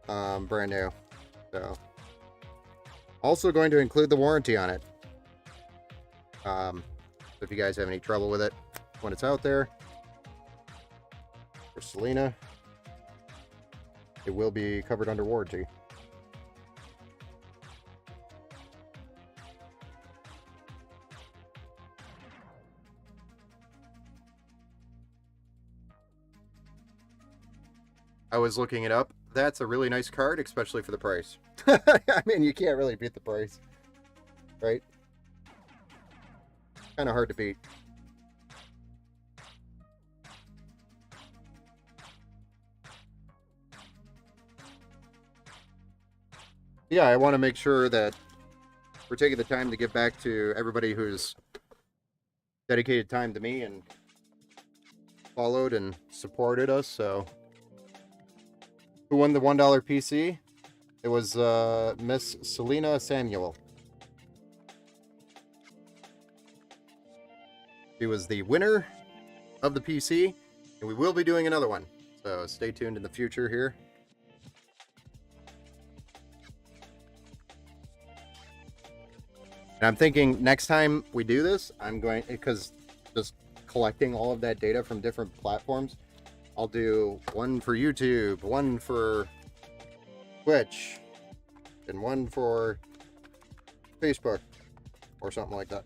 brand new. So, also going to include the warranty on it. If you guys have any trouble with it when it's out there, for Selena, it will be covered under warranty. I was looking it up. That's a really nice card, especially for the price. I mean, you can't really beat the price, right? Kind of hard to beat. Yeah, I want to make sure that we're taking the time to give back to everybody who's dedicated time to me and followed and supported us. So, who won the $1 PC? It was Miss Selena Samuel. She was the winner of the PC, and we will be doing another one. So stay tuned in the future here. And I'm thinking next time we do this, I'm going, because just collecting all of that data from different platforms, I'll do one for YouTube, one for Twitch, and one for Facebook, or something like that.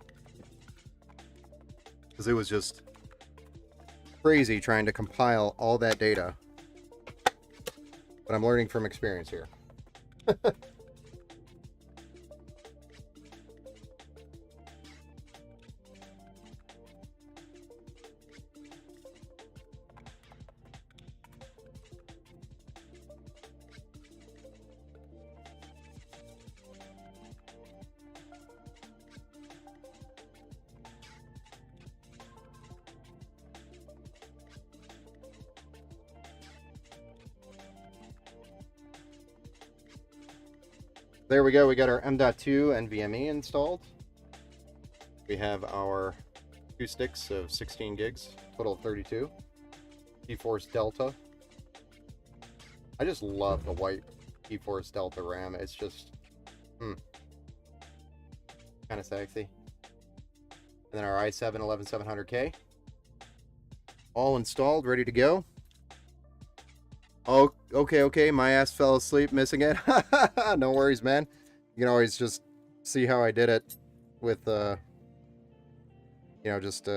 Because it was just crazy trying to compile all that data. But I'm learning from experience here. There we go. We got our M.2 NVMe installed. We have our 2 sticks of 16 gigs, total of 32. GeForce Delta. I just love the white P-Force Delta RAM. It's just kind of sexy. And then our i7 11700K. All installed, ready to go. Oh, okay. My ass fell asleep missing it. No worries, man. You can always just see how I did it with, you know, just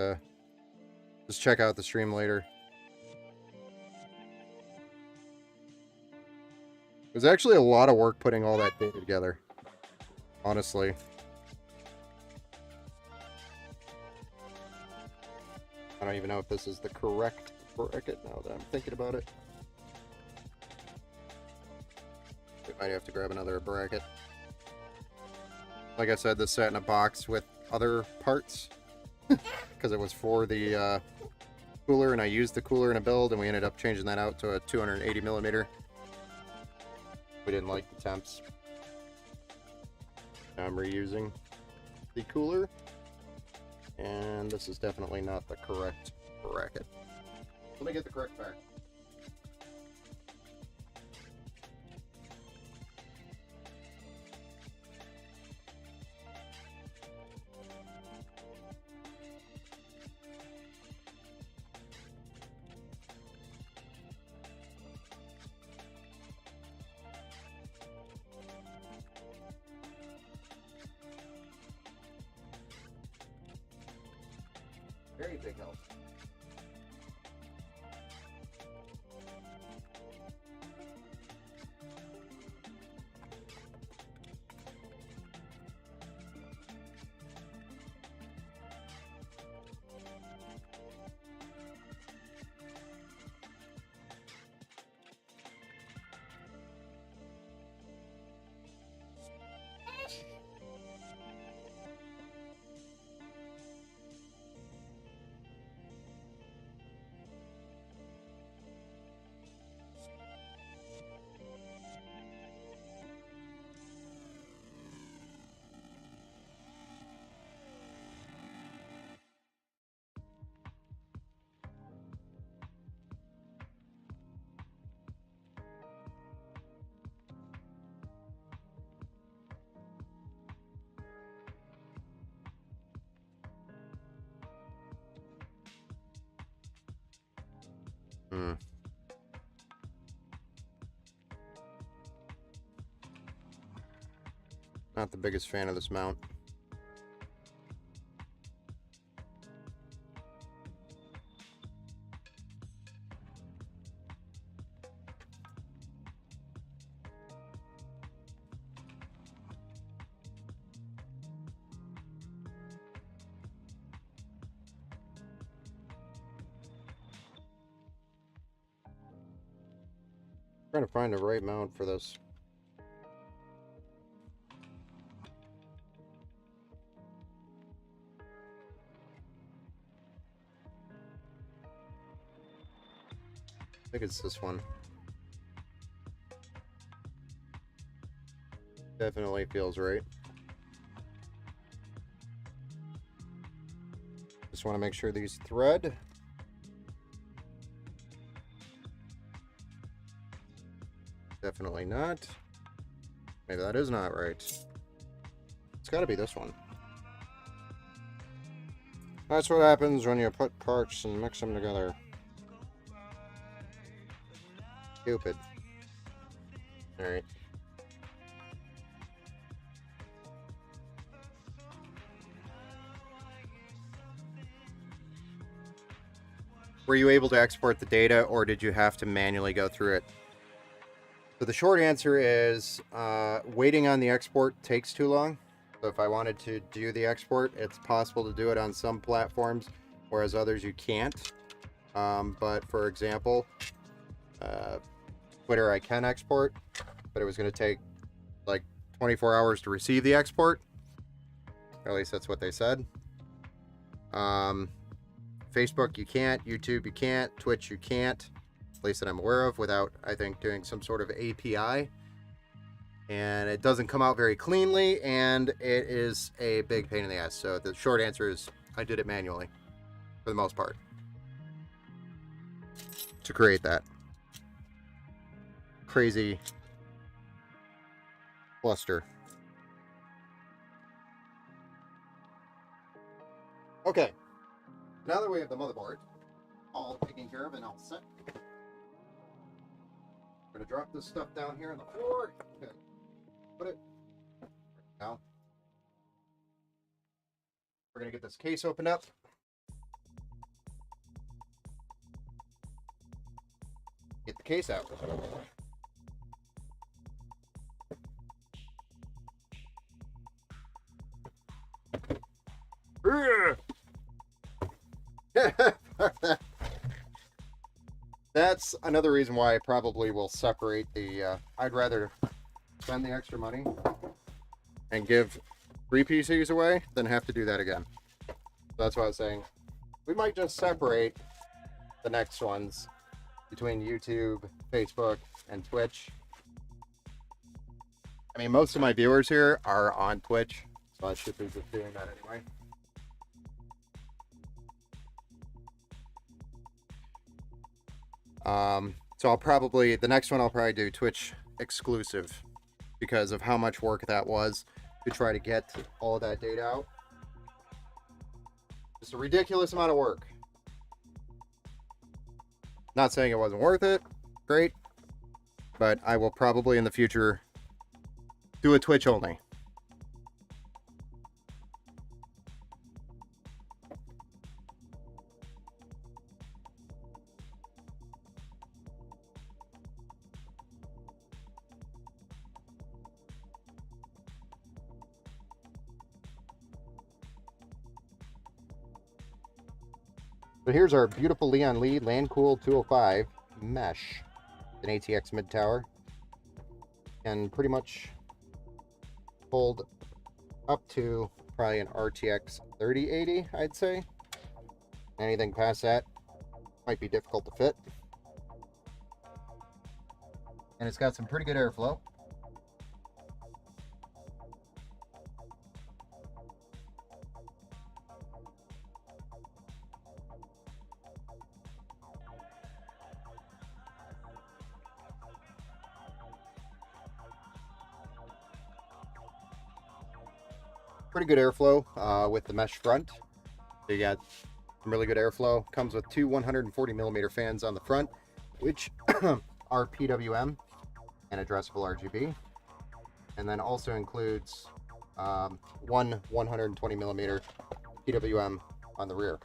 check out the stream later. It was actually a lot of work putting all that data together, honestly. I don't even know if this is the correct bracket now that I'm thinking about it. We might have to grab another bracket. Like I said, this sat in a box with other parts because it was for the cooler, and I used the cooler in a build, and we ended up changing that out to a 280 millimeter. We didn't like the temps. Now I'm reusing the cooler, and this is definitely not the correct bracket. Let me get the correct back. Very big help. Not the biggest fan of this mount. Trying to find the right mount for this. I think it's this one. Definitely feels right. Just want to make sure these thread. Definitely not. Maybe that is not right. It's got to be this one. That's what happens when you put parts and mix them together. Stupid. Alright. Were you able to export the data, or did you have to manually go through it? So the short answer is waiting on the export takes too long. So if I wanted to do the export, it's possible to do it on some platforms, whereas others you can't. But for example, Twitter I can export, but it was going to take like 24 hours to receive the export. Or at least that's what they said. Facebook you can't, YouTube you can't, Twitch you can't, at least that I'm aware of, without, I think, doing some sort of API. And it doesn't come out very cleanly, and it is a big pain in the ass. So the short answer is I did it manually, for the most part, to create that. crazy cluster. Okay, now that we have the motherboard all taken care of and all set, we're gonna drop this stuff down here on the floor. Okay. Put it now. We're gonna get this case opened up. Get the case out. That's another reason why I probably will separate the, I'd rather spend the extra money and give 3 PCs away than have to do that again. So that's why I was saying we might just separate the next ones between YouTube, Facebook, and Twitch. I mean, most of my viewers here are on Twitch, so I should be just doing that anyway. So I'll probably, the next one I'll probably do Twitch exclusive because of how much work that was to try to get all of that data out. Just a ridiculous amount of work. Not saying it wasn't worth it, great, but I will probably in the future do a Twitch only. But here's our beautiful Leon Lee LandCool 205 mesh, an ATX mid tower, and pretty much hold up to probably an RTX 3080, I'd say. Anything past that might be difficult to fit. And it's got some pretty good airflow. Pretty good airflow with the mesh front. So you got some really good airflow. Comes with 2 140mm fans on the front, which are PWM and addressable RGB. And then also includes one 120mm PWM on the rear.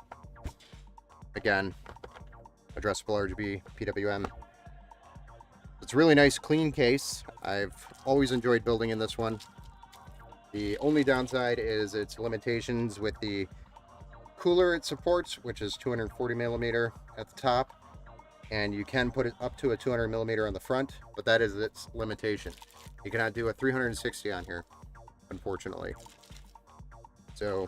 Again, addressable RGB, PWM. It's a really nice, clean case. I've always enjoyed building in this one. The only downside is its limitations with the cooler it supports, which is 240mm at the top, and you can put it up to a 200mm on the front, but that is its limitation. You cannot do a 360 on here, unfortunately. So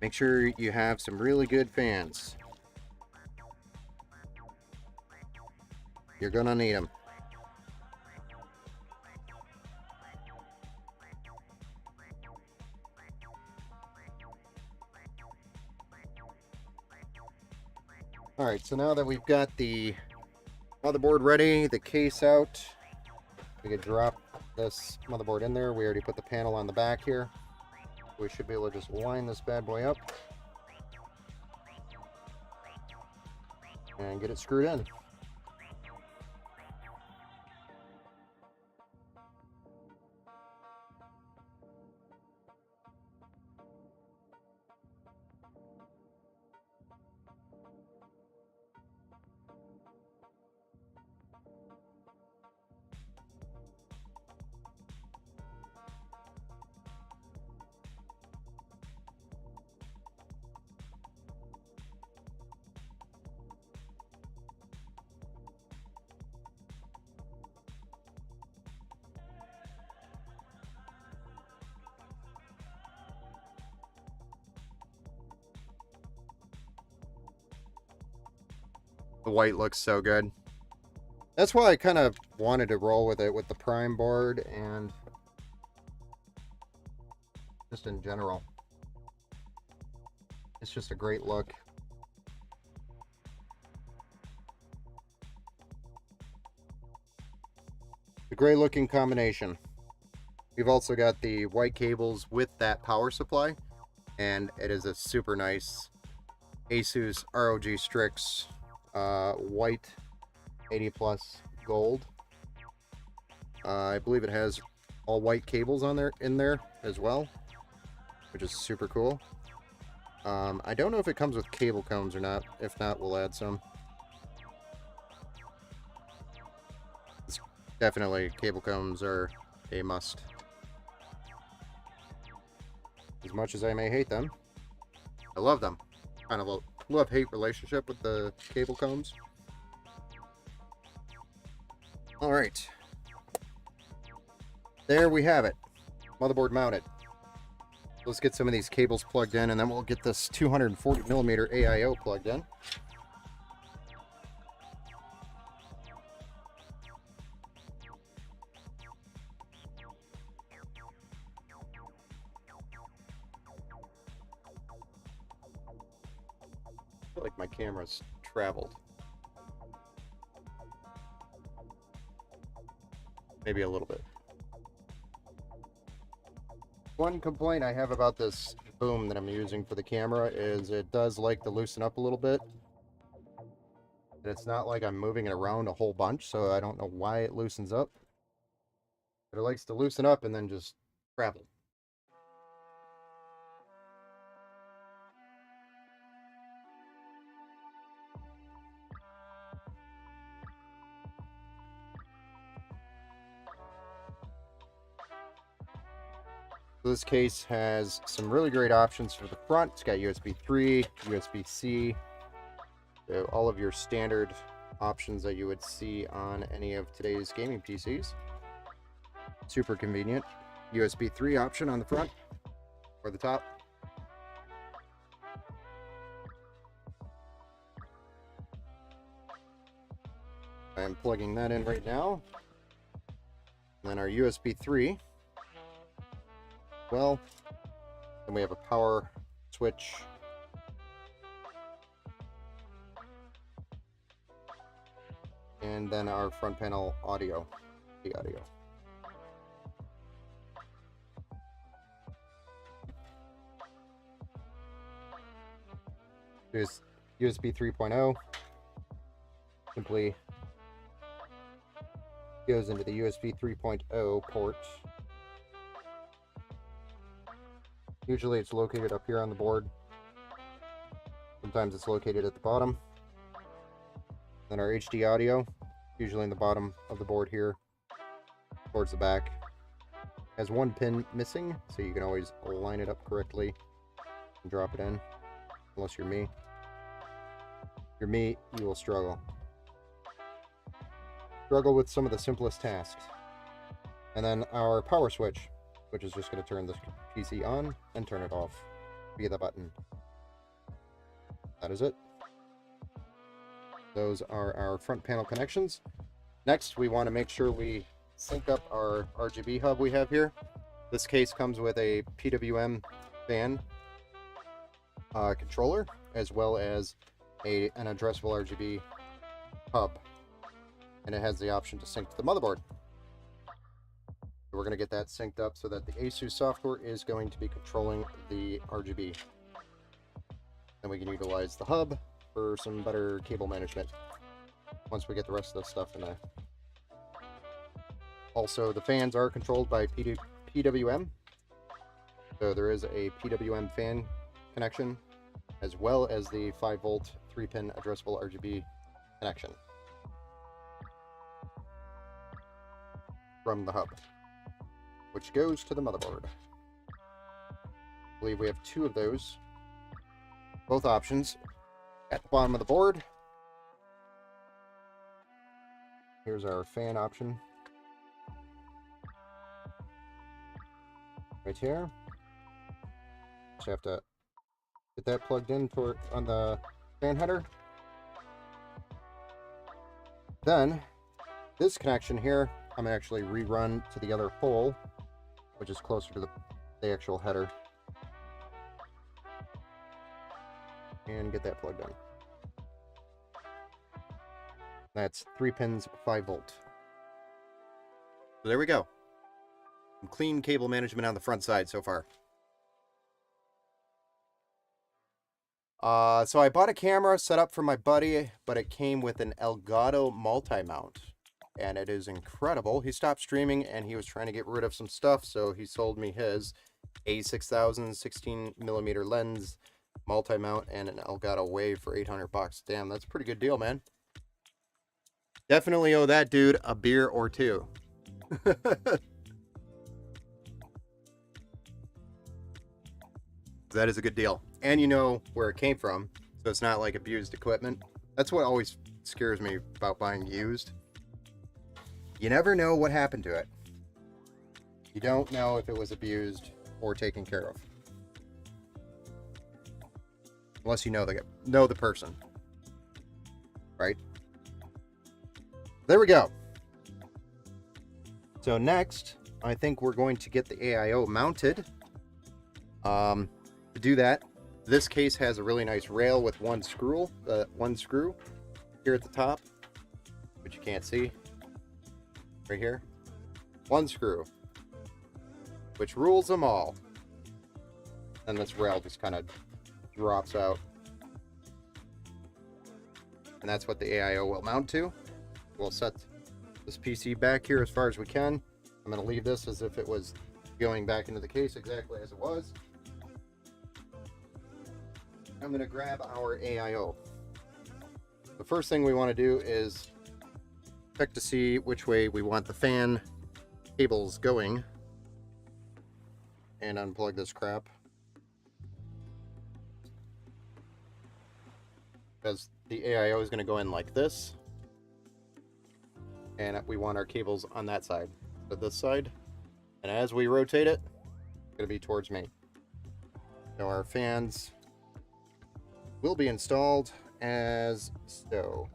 make sure you have some really good fans. You're gonna need them. Alright, so now that we've got the motherboard ready, the case out, we can drop this motherboard in there. We already put the panel on the back here. We should be able to just line this bad boy up and get it screwed in. The white looks so good. That's why I kind of wanted to roll with it with the prime board and just in general. It's just a great look. great looking combination. We've also got the white cables with that power supply, and it is a super nice Asus ROG Strix white 80 plus gold. I believe it has all white cables on there in there as well, which is super cool. I don't know if it comes with cable combs or not. If not, we'll add some. Definitely cable combs are a must. As much as I may hate them, I love them. Kind of a love-hate relationship with the cable combs. All right. There we have it. Motherboard mounted. Let's get some of these cables plugged in, and then we'll get this 240mm AIO plugged in. I feel like my camera's traveled. Maybe a little bit. One complaint I have about this boom that I'm using for the camera is it does like to loosen up a little bit. And it's not like I'm moving it around a whole bunch, so I don't know why it loosens up. But it likes to loosen up and then just travel. So this case has some really great options for the front. It's got USB 3, USB-C, so all of your standard options that you would see on any of today's gaming PCs. Super convenient. USB 3 option on the front or the top. I am plugging that in right now. And then our USB 3. Well, then we have a power switch. And then our front panel audio, the audio. Here's USB 3.0. Simply goes into the USB 3.0 port. Usually it's located up here on the board. Sometimes it's located at the bottom. Then our HD audio, usually in the bottom of the board here, towards the back. Has one pin missing, so you can always line it up correctly and drop it in, unless you're me. If you're me, you will struggle. Struggle with some of the simplest tasks. And then our power switch, which is just going to turn the PC on and turn it off via the button. That is it. Those are our front panel connections. Next, we want to make sure we sync up our RGB hub we have here. This case comes with a PWM fan controller, as well as an addressable RGB hub. And it has the option to sync to the motherboard. We're going to get that synced up so that the Asus software is going to be controlling the RGB. Then we can utilize the hub for some better cable management once we get the rest of the stuff in there. Also, the fans are controlled by PWM. So there is a PWM fan connection, as well as the 5-volt 3-pin addressable RGB connection from the hub, which goes to the motherboard. I believe we have 2 of those. Both options at the bottom of the board. Here's our fan option. Right here. Just have to get that plugged in on the fan header. Then, this connection here, I'm going to actually rerun to the other hole, which is closer to the actual header. And get that plugged in. That's 3 pins, 5 volt. So there we go. Some clean cable management on the front side so far. So I bought a camera set up for my buddy, but it came with an Elgato multi-mount. And it is incredible. He stopped streaming and he was trying to get rid of some stuff, so he sold me his A6000 16mm lens multi-mount and an Elgato Wave for $800. Damn, that's a pretty good deal, man. Definitely owe that dude a beer or two. That is a good deal. And you know where it came from, so it's not like abused equipment. That's what always scares me about buying used. You never know what happened to it. You don't know if it was abused or taken care of. Unless you know the person. Right? There we go. So next, I think we're going to get the AIO mounted. To do that, this case has a really nice rail with one screw here at the top, which you can't see. Right here, one screw, which rules them all. And this rail just kind of drops out, and that's what the AIO will mount to. We'll set this PC back here as far as we can. I'm going to leave this as if it was going back into the case exactly as it was. I'm going to grab our AIO. The first thing we want to do is check to see which way we want the fan cables going, and unplug this crap, because the AIO is going to go in like this, and we want our cables on that side, so this side, and as we rotate it, it's going to be towards me. So our fans will be installed as so.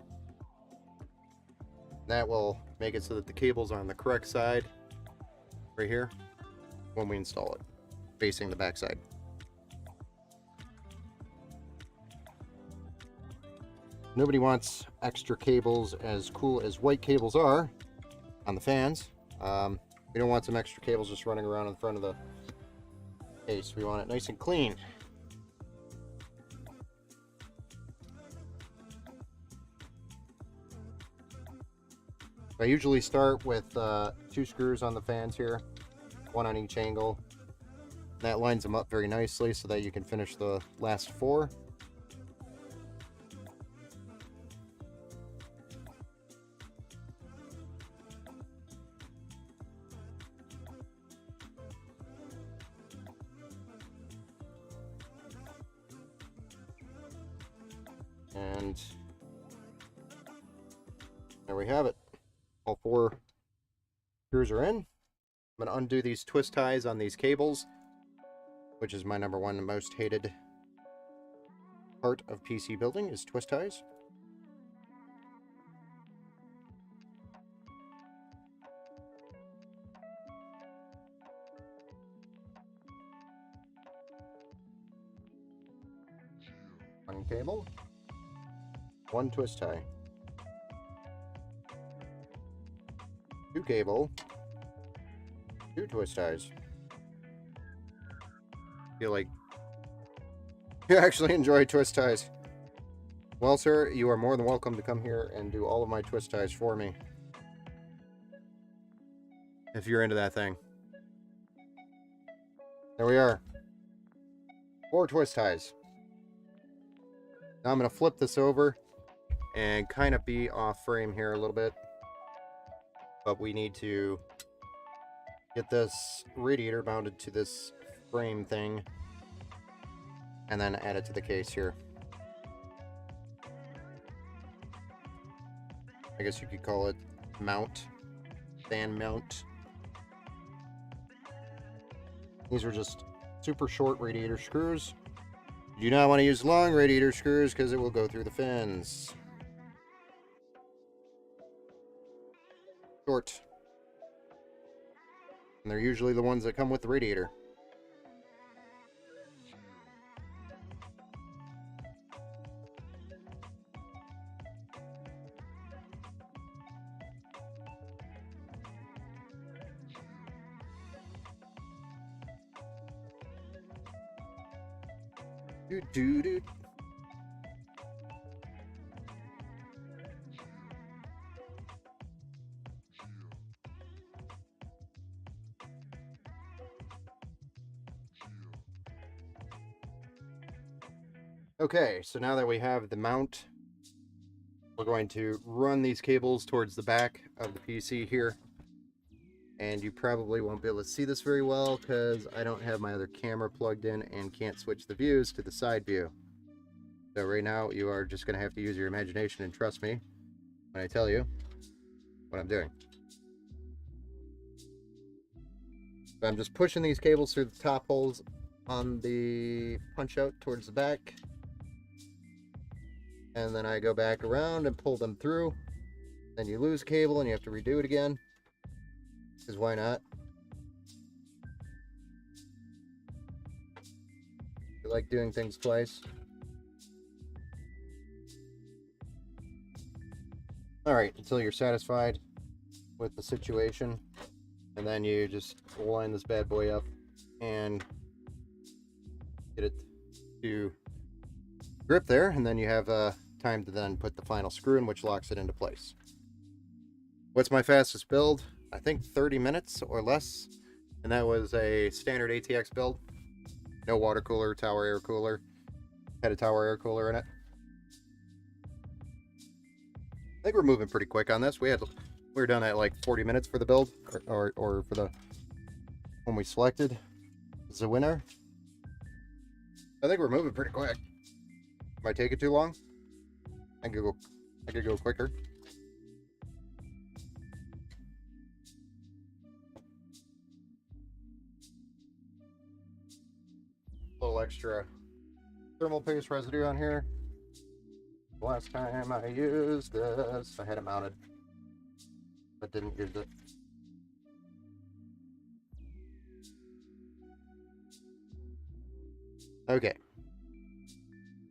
That will make it so that the cables are on the correct side right here when we install it, facing the back side. Nobody wants extra cables as cool as white cables are on the fans. We don't want some extra cables just running around in the front of the case. We want it nice and clean. I usually start with 2 screws on the fans here, 1 on each angle. That lines them up very nicely so that you can finish the last 4. And there we have it. All 4 screws are in. I'm going to undo these twist ties on these cables, which is my number 1 most hated part of PC building, is twist ties. One cable, 1 twist tie. 2 cable, 2 twist ties. Feel like you actually enjoy twist ties. Well, sir, you are more than welcome to come here and do all of my twist ties for me, if you're into that thing. There we are. 4 twist ties. Now I'm going to flip this over and kind of be off frame here a little bit. But we need to get this radiator mounted to this frame thing and then add it to the case here. I guess you could call it mount, fan mount. These are just super short radiator screws. You do not want to use long radiator screws because it will go through the fins. Short. And they're usually the ones that come with the radiator. Do, do, do. Okay, so now that we have the mount, we're going to run these cables towards the back of the PC here. And you probably won't be able to see this very well because I don't have my other camera plugged in and can't switch the views to the side view. So right now you are just going to have to use your imagination and trust me when I tell you what I'm doing. So I'm just pushing these cables through the top holes on the punch out towards the back. And then I go back around and pull them through. Then you lose cable and you have to redo it again. Because why not? You like doing things twice. Alright, until you're satisfied with the situation. And then you just line this bad boy up and get it to grip there. And then you have time to then put the final screw in, which locks it into place. What's my fastest build? I think 30 minutes or less. And that was a standard ATX build. No water cooler, tower air cooler. Had a tower air cooler in it. I think we're moving pretty quick on this. We were done at like 40 minutes for the build, or for the when we selected the winner. I think we're moving pretty quick. Might take it too long. I could go quicker. A little extra thermal paste residue on here. Last time I used this, I had it mounted, but didn't use it. Okay.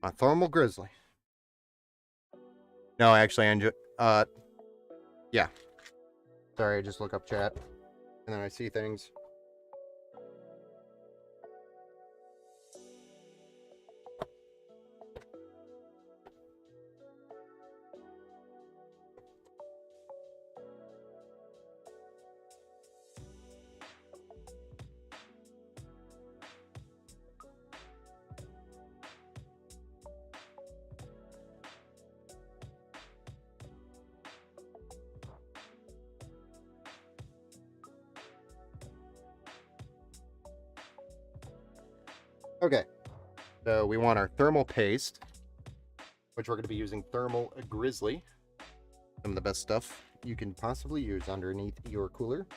My Thermal Grizzly. No, actually, yeah. Sorry, I just look up chat, and then I see things. Okay, so we want our thermal paste, which we're going to be using Thermal Grizzly. Some of the best stuff you can possibly use underneath your cooler.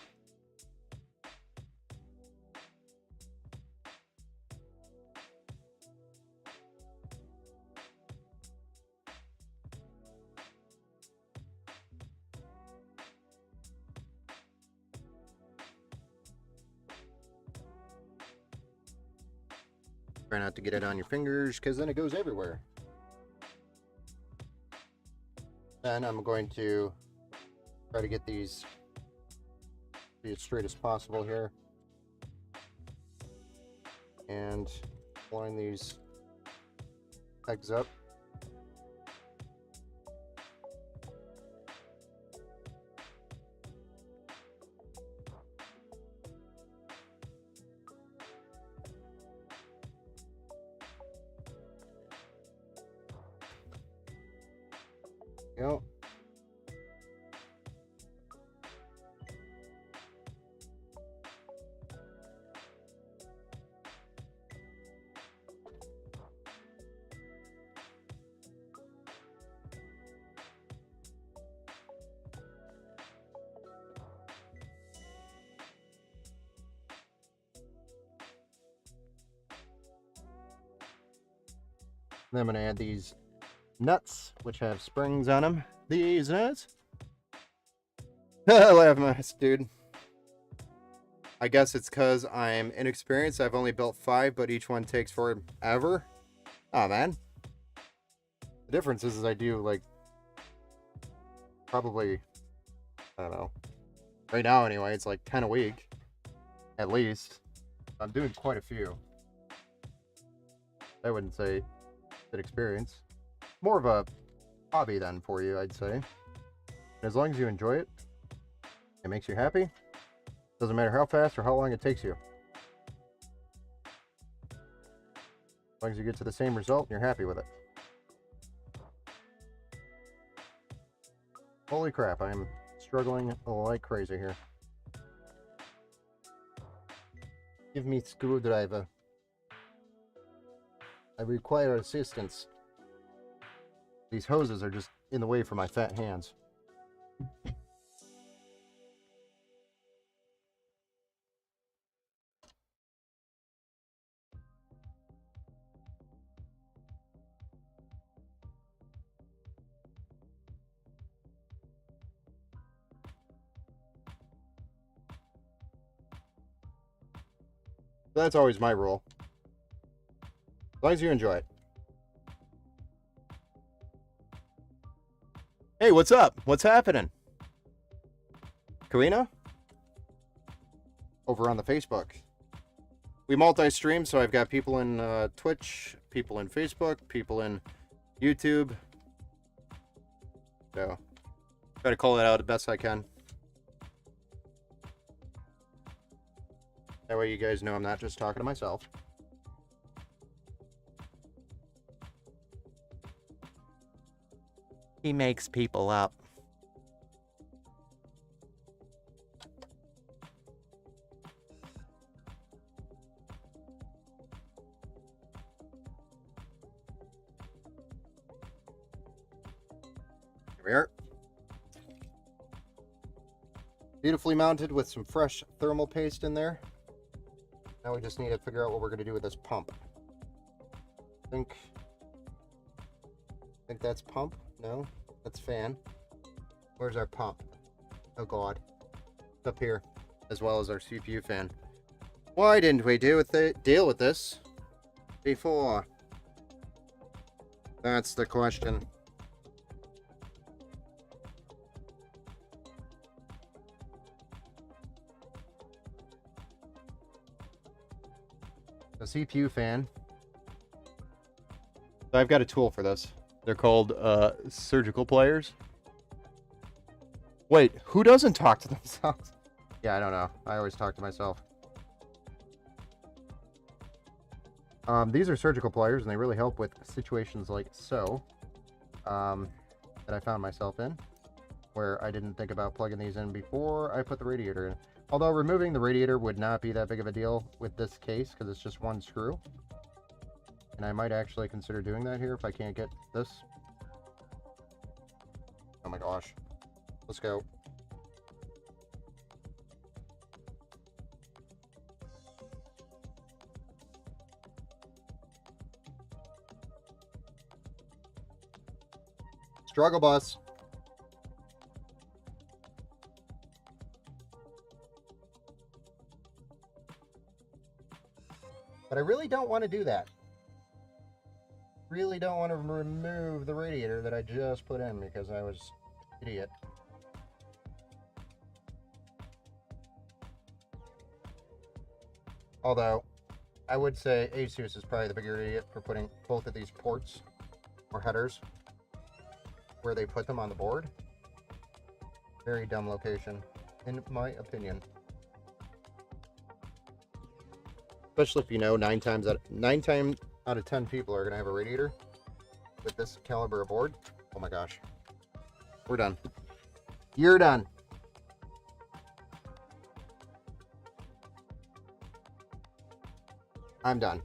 Try not to get it on your fingers because then it goes everywhere. Then I'm going to try to get these be as straight as possible here. And line these pegs up. Go. Then I'm going to add these nuts, which have springs on them. These nuts. Laugh mess, dude. I guess it's because I'm inexperienced. I've only built 5, but each one takes forever. Oh, man. The difference is I do, like, probably, I don't know. Right now, anyway, it's like 10 a week. At least. I'm doing quite a few. I wouldn't say good experience. More of a hobby then for you, I'd say. And as long as you enjoy it, it makes you happy. Doesn't matter how fast or how long it takes you. As long as you get to the same result and you're happy with it. Holy crap, I'm struggling like crazy here. Give me screwdriver. I require assistance. These hoses are just in the way for my fat hands. That's always my rule. As long as you enjoy it. Hey, what's up? What's happening? Karina? Over on the Facebook. We multi-stream, so I've got people in Twitch, people in Facebook, people in YouTube. So, try to call it out the best I can. That way you guys know I'm not just talking to myself. He makes people up. Here we are. Beautifully mounted with some fresh thermal paste in there. Now we just need to figure out what we're going to do with this pump. I think that's pump. No, that's fan. Where's our pump? Oh god. It's up here, as well as our CPU fan. Why didn't we deal with this before? That's the question. The CPU fan. So I've got a tool for this. They're called surgical pliers. Wait, who doesn't talk to themselves? Yeah, I don't know. I always talk to myself. These are surgical pliers, and they really help with situations like so that I found myself in, where I didn't think about plugging these in before I put the radiator in. Although removing the radiator would not be that big of a deal with this case, because it's just one screw. And I might actually consider doing that here if I can't get this. Oh my gosh. Let's go. Struggle bus. But I really don't want to do that. Really don't want to remove the radiator that I just put in because I was an idiot. Although, I would say Asus is probably the bigger idiot for putting both of these ports or headers where they put them on the board. Very dumb location, in my opinion. Especially if you know 9 times out of 10 people are gonna have a radiator with this caliber of board. Oh my gosh. We're done. You're done. I'm done.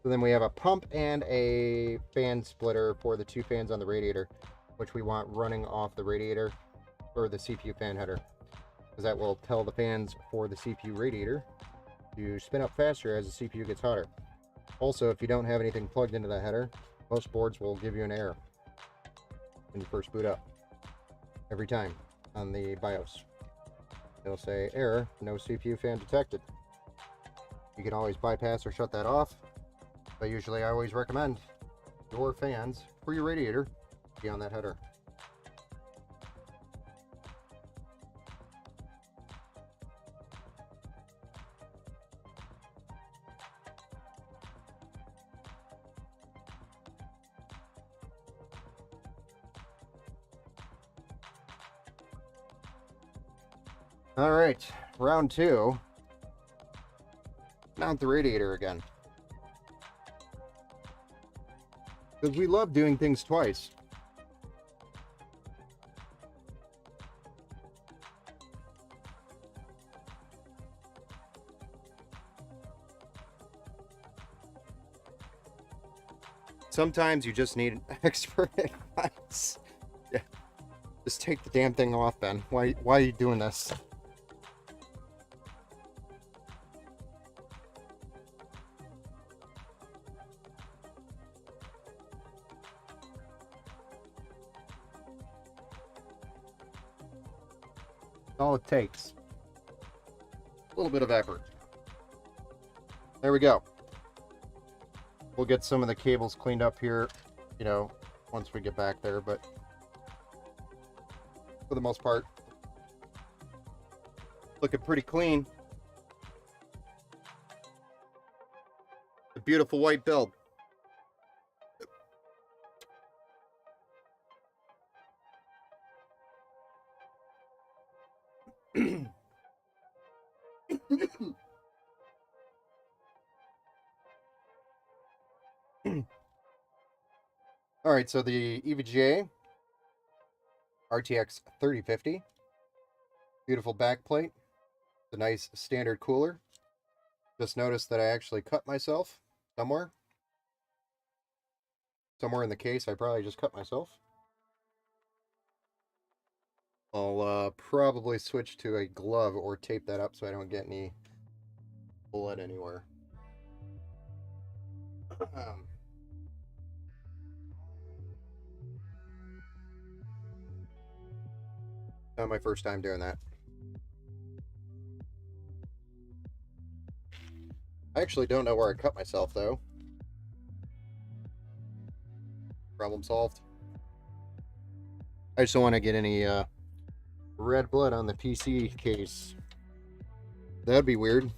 So then we have a pump and a fan splitter for the 2 fans on the radiator, which we want running off the radiator or the CPU fan header, because that will tell the fans for the CPU radiator to spin up faster as the CPU gets hotter. Also, if you don't have anything plugged into the header, most boards will give you an error when you first boot up. Every time on the BIOS. It'll say, error, no CPU fan detected. You can always bypass or shut that off. But usually I always recommend your fans for your radiator be on that header. All right, round 2. Mount the radiator again. Because we love doing things twice. Sometimes you just need expert advice. Yeah. Just take the damn thing off, Ben. Why are you doing this? All it takes. A little bit of effort. There we go. We'll get some of the cables cleaned up here, you know, once we get back there, but for the most part, looking pretty clean. A beautiful white build. All right, so the EVGA RTX 3050, beautiful backplate, the nice standard cooler. Just noticed that I actually cut myself somewhere in the case. I probably just cut myself. I'll probably switch to a glove or tape that up so I don't get any blood anywhere. Not my first time doing that. I actually don't know where I cut myself, though. Problem solved. I just don't want to get any red blood on the PC case. That'd be weird.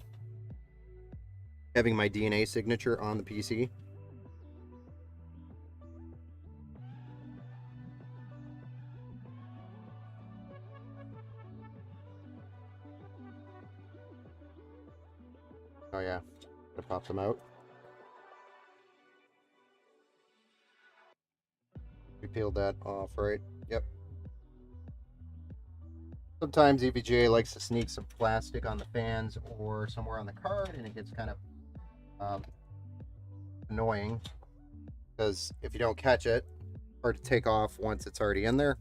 Having my DNA signature on the PC. Oh yeah, gonna pop them out. We peeled that off, right? Yep. Sometimes EVGA likes to sneak some plastic on the fans or somewhere on the card, and it gets kind of annoying because if you don't catch it, hard to take off once it's already in there.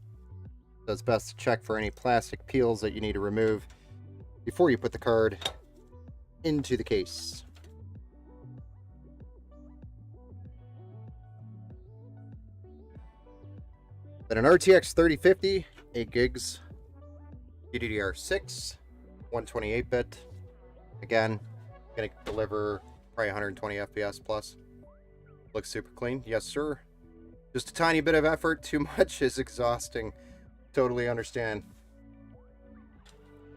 So it's best to check for any plastic peels that you need to remove before you put the card into the case. Then an RTX 3050, 8 gigs, GDDR6, 128-bit. Again, gonna deliver probably 120 FPS plus. Looks super clean. Yes, sir. Just a tiny bit of effort. Too much is exhausting. Totally understand.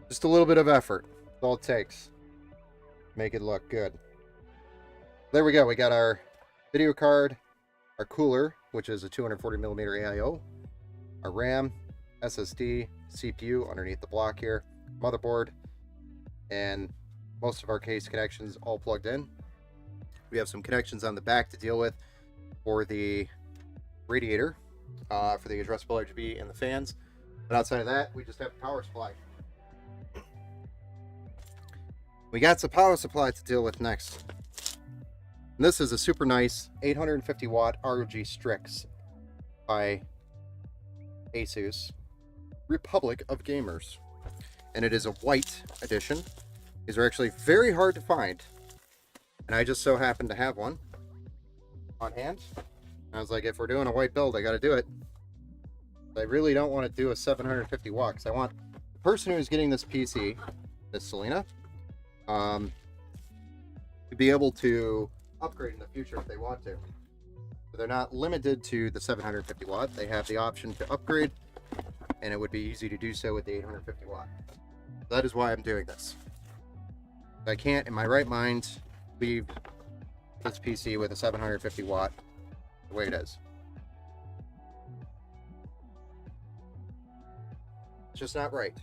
Just a little bit of effort. That's all it takes. Make it look good. There we go. We got our video card, our cooler, which is a 240mm AIO, our RAM, SSD, CPU underneath the block here, motherboard, and most of our case connections all plugged in. We have some connections on the back to deal with for the radiator, for the addressable RGB and the fans. But outside of that, we just have a power supply. We got some power supply to deal with next. And this is a super nice 850 watt ROG Strix by Asus, Republic of Gamers. And it is a white edition. These are actually very hard to find. And I just so happen to have one on hand. I was like, if we're doing a white build, I got to do it. I really don't want to do a 750 watt because I want the person who's getting this PC, Miss Selena, to be able to upgrade in the future if they want to. So they're not limited to the 750 watt. They have the option to upgrade, and it would be easy to do so with the 850 watt. That is why I'm doing this. I can't, in my right mind, leave this PC with a 750 watt the way it is. It's just not right.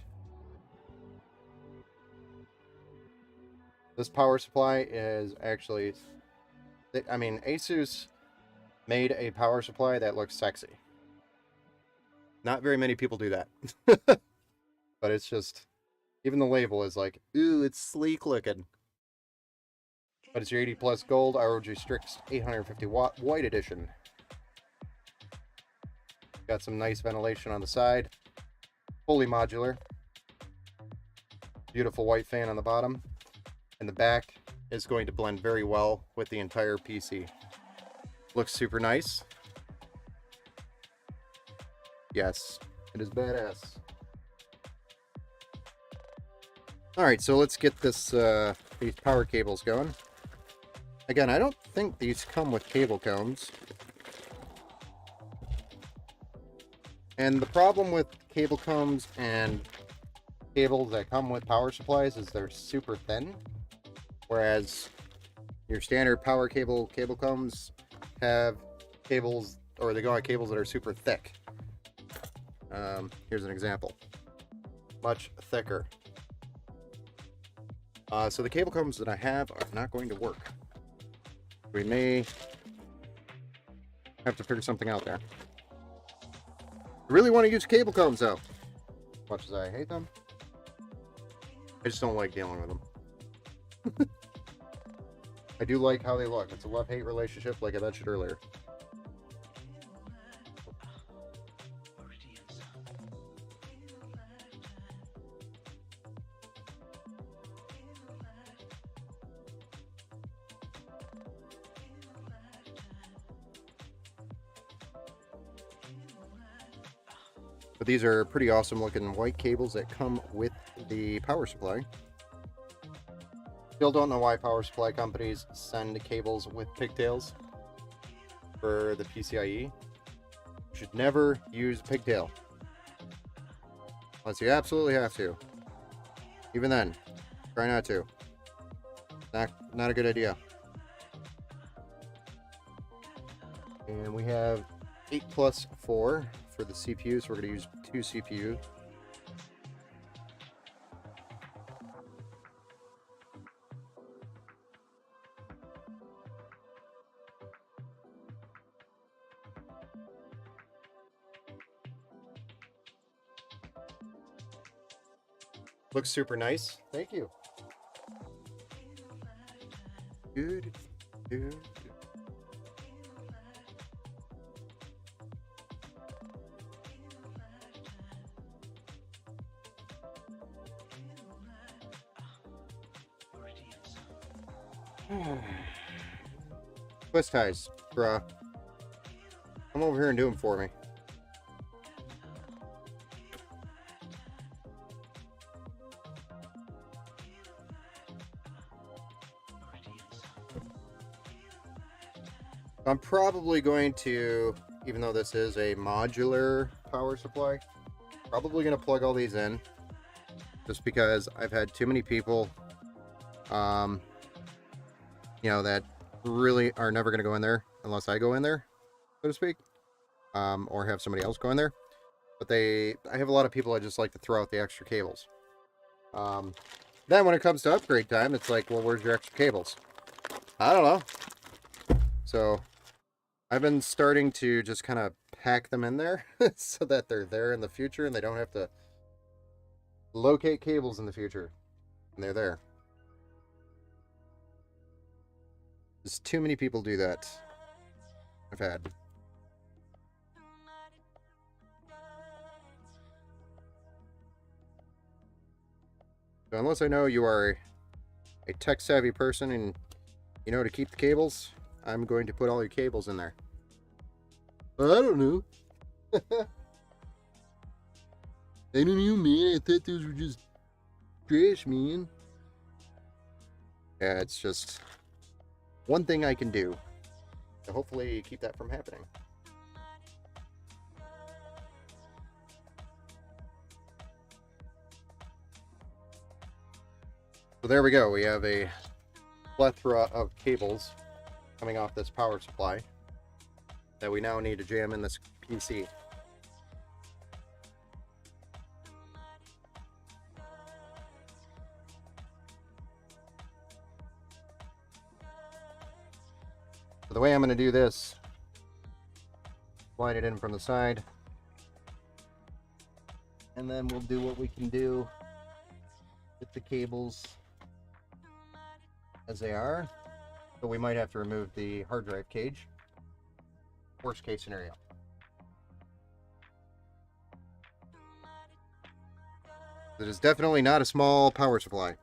This power supply is actually, I mean, Asus made a power supply that looks sexy. Not very many people do that. But it's just, even the label is like, ooh, it's sleek looking. But it's your 80 plus gold ROG Strix 850 watt white edition. Got some nice ventilation on the side. Fully modular. Beautiful white fan on the bottom. And the back is going to blend very well with the entire PC. Looks super nice. Yes, it is badass. Alright, so let's get this these power cables going. Again, I don't think these come with cable combs. And the problem with cable combs and cables that come with power supplies is they're super thin. Whereas your standard power cable combs have cables, or they go on cables that are super thick. Here's an example. Much thicker. So the cable combs that I have are not going to work. We may have to figure something out there. I really want to use cable combs though. As much as I hate them, I just don't like dealing with them. I do like how they look. It's a love-hate relationship like I mentioned earlier. But these are pretty awesome looking white cables that come with the power supply. Still don't know why power supply companies send cables with pigtails for the PCIe. You should never use pigtail. Unless you absolutely have to. Even then, try not to. Not a good idea. And we have 8+4 for the CPU, so we're going to use 2 CPU. Looks super nice. Thank you. Good. Twist ties, bruh. Come over here and do them for me. I'm probably going to, even though this is a modular power supply, probably going to plug all these in just because I've had too many people, you know, that really are never going to go in there unless I go in there, so to speak, or have somebody else go in there. But I have a lot of people that just like to throw out the extra cables. Then when it comes to upgrade time, it's like, well, where's your extra cables? I don't know. So I've been starting to just kind of pack them in there so that they're there in the future and they don't have to locate cables in the future. And they're there. Just too many people do that. I've had. So unless I know you are a tech-savvy person and you know to keep the cables, I'm going to put all your cables in there. I don't know. I don't know, man. I thought those were just trash, man. Yeah, it's just one thing I can do to hopefully keep that from happening. So there we go. We have a plethora of cables coming off this power supply that we now need to jam in this PC. So the way I'm going to do this, slide it in from the side, and then we'll do what we can do with the cables as they are. So we might have to remove the hard drive cage. Worst case scenario. It is definitely not a small power supply.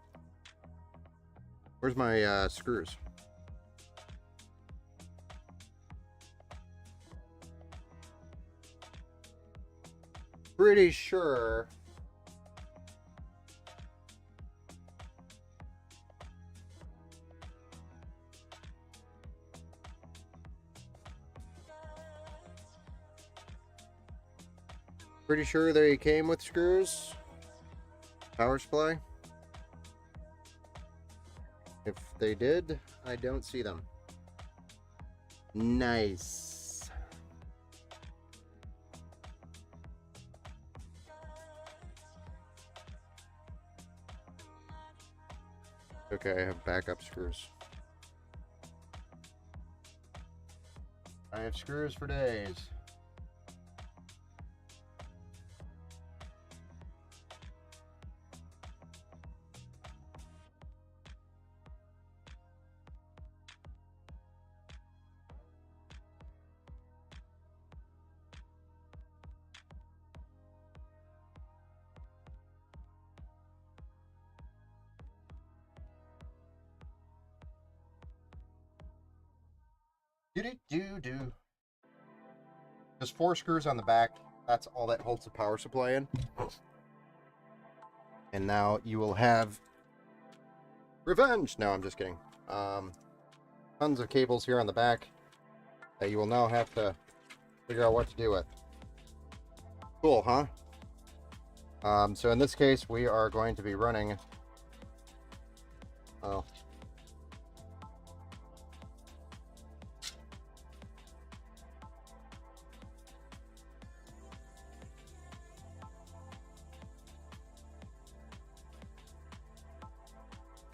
Where's my screws? Pretty sure they came with screws. Power supply. If they did, I don't see them. Nice. Okay, I have backup screws. I have screws for days. Do. There's 4 screws on the back. That's all that holds the power supply in. And now you will have revenge. No, I'm just kidding. Tons of cables here on the back that you will now have to figure out what to do with. Cool, huh? So in this case, we are going to be running. Oh.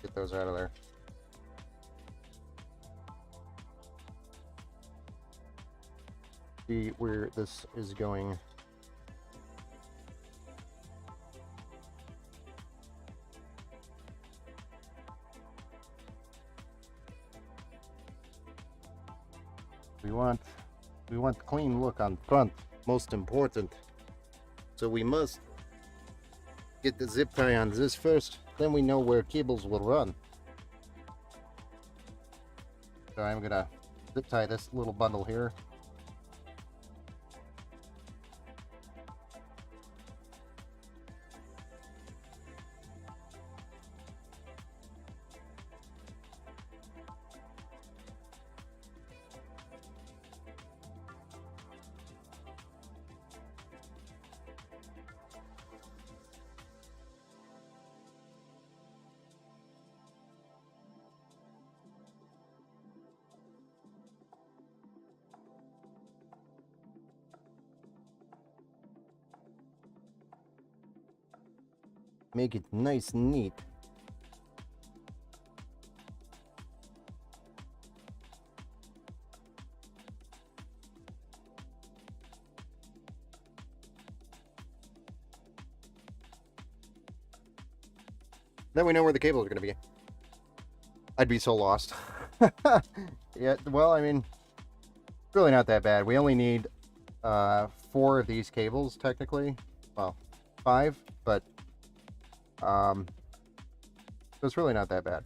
Get those out of there. See where this is going. We want clean look on front, most important. So we must get the zip tie on this first, then we know where cables will run. So I'm gonna zip tie this little bundle here. Make it nice and neat. Then we know where the cables are going to be. I'd be so lost. Yeah, well, I mean, it's really not that bad. We only need 4 of these cables, technically. Well, 5, but so it's really not that bad.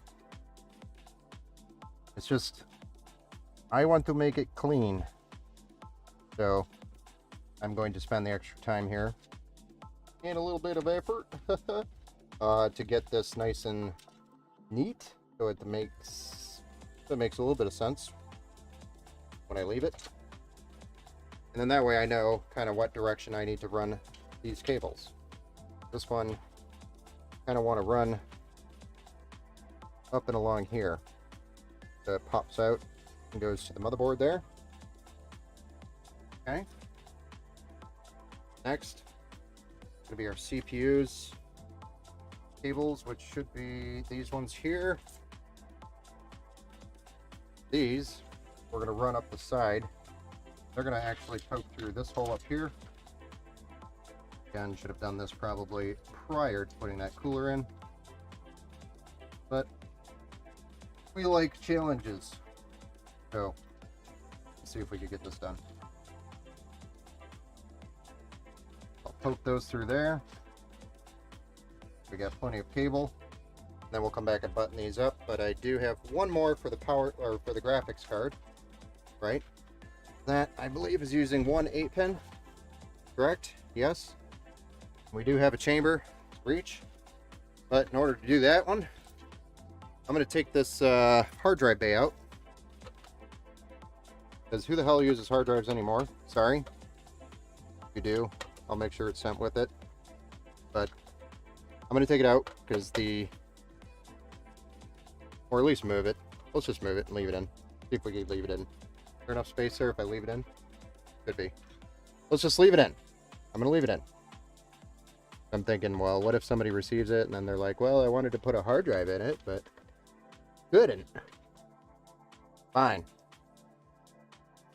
It's just, I want to make it clean. So I'm going to spend the extra time here and a little bit of effort to get this nice and neat, so it makes That makes a little bit of sense when I leave it. And then that way I know kind of what direction I need to run these cables. This one, kind of want to run up and along here. So it pops out and goes to the motherboard there. Okay. Next, going to be our CPU's cables, which should be these ones here. These, we're going to run up the side. They're going to actually poke through this hole up here. Again, should have done this probably prior to putting that cooler in. But we like challenges. So, let's see if we can get this done. I'll poke those through there. We got plenty of cable. Then we'll come back and button these up. But I do have one more for the power, or for the graphics card, right? That I believe is using one 8-pin. Correct? Yes. We do have a chamber reach, but in order to do that one, I'm going to take this hard drive bay out, because who the hell uses hard drives anymore? Sorry. If you do, I'll make sure it's sent with it. But I'm going to take it out because or at least move it. Let's just move it and leave it in. See if we can leave it in. Is there enough space there if I leave it in? Could be. Let's just leave it in. I'm going to leave it in. I'm thinking, well, what if somebody receives it and then they're like, well, I wanted to put a hard drive in it, but couldn't. Fine.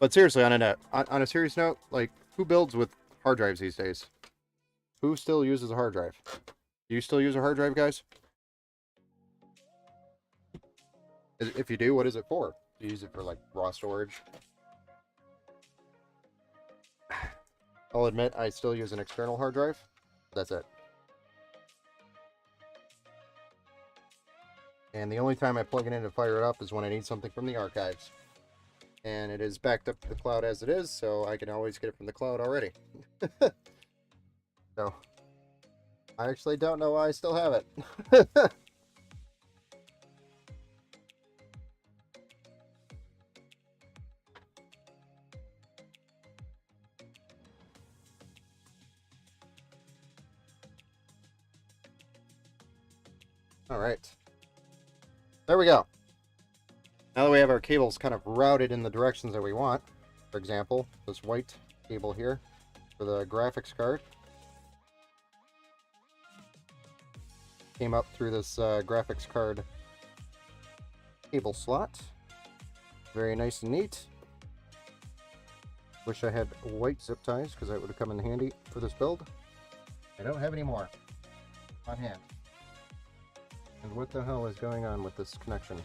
But seriously, on a serious note, like, who builds with hard drives these days? Who still uses a hard drive? Do you still use a hard drive, guys? If you do, what is it for? Do you use it for, like, raw storage? I'll admit, I still use an external hard drive. That's it. And the only time I plug it in to fire it up is when I need something from the archives. And it is backed up to the cloud as it is, so I can always get it from the cloud already. So, I actually don't know why I still have it. Alright. There we go. Now that we have our cables kind of routed in the directions that we want, for example, this white cable here for the graphics card came up through this graphics card cable slot. Very nice and neat. Wish I had white zip ties because that would have come in handy for this build. I don't have any more on hand. And what the hell is going on with this connection?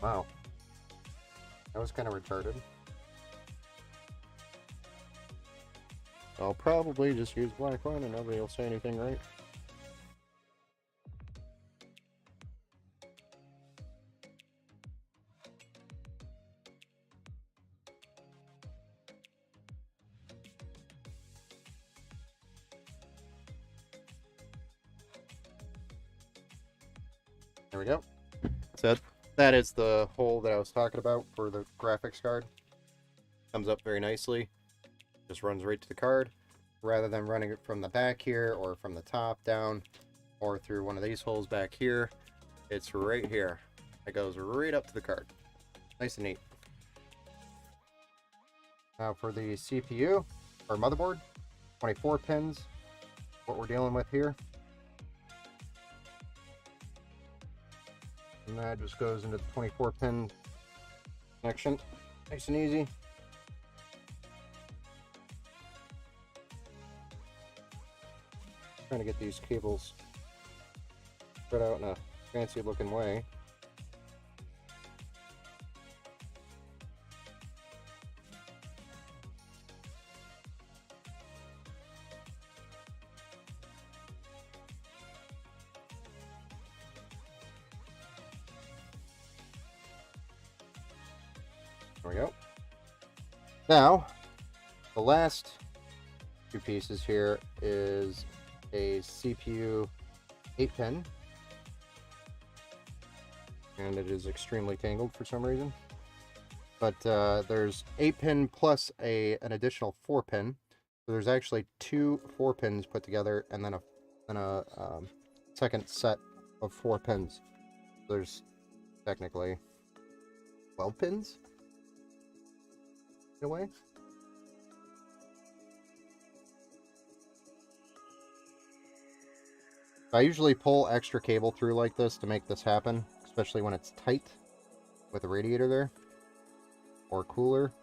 Wow. That was kind of retarded. I'll probably just use black one and nobody will say anything, right? There we go. So that is the hole that I was talking about for the graphics card. Comes up very nicely. Just runs right to the card. Rather than running it from the back here or from the top down or through one of these holes back here, it's right here. It goes right up to the card. Nice and neat. Now for the CPU or motherboard, 24 pins, what we're dealing with here. And that just goes into the 24 pin connection. Nice and easy. Trying to get these cables spread out in a fancy looking way. There we go. Now, the last
two pieces here is a CPU 8-pin, and it is extremely tangled for some reason. But there's 8-pin plus an additional 4-pin. So there's actually two 4-pins put together, and then a second set of 4 pins. There's technically 12 pins in a way. I usually pull extra cable through like this to make this happen, especially when it's tight with a radiator there or cooler.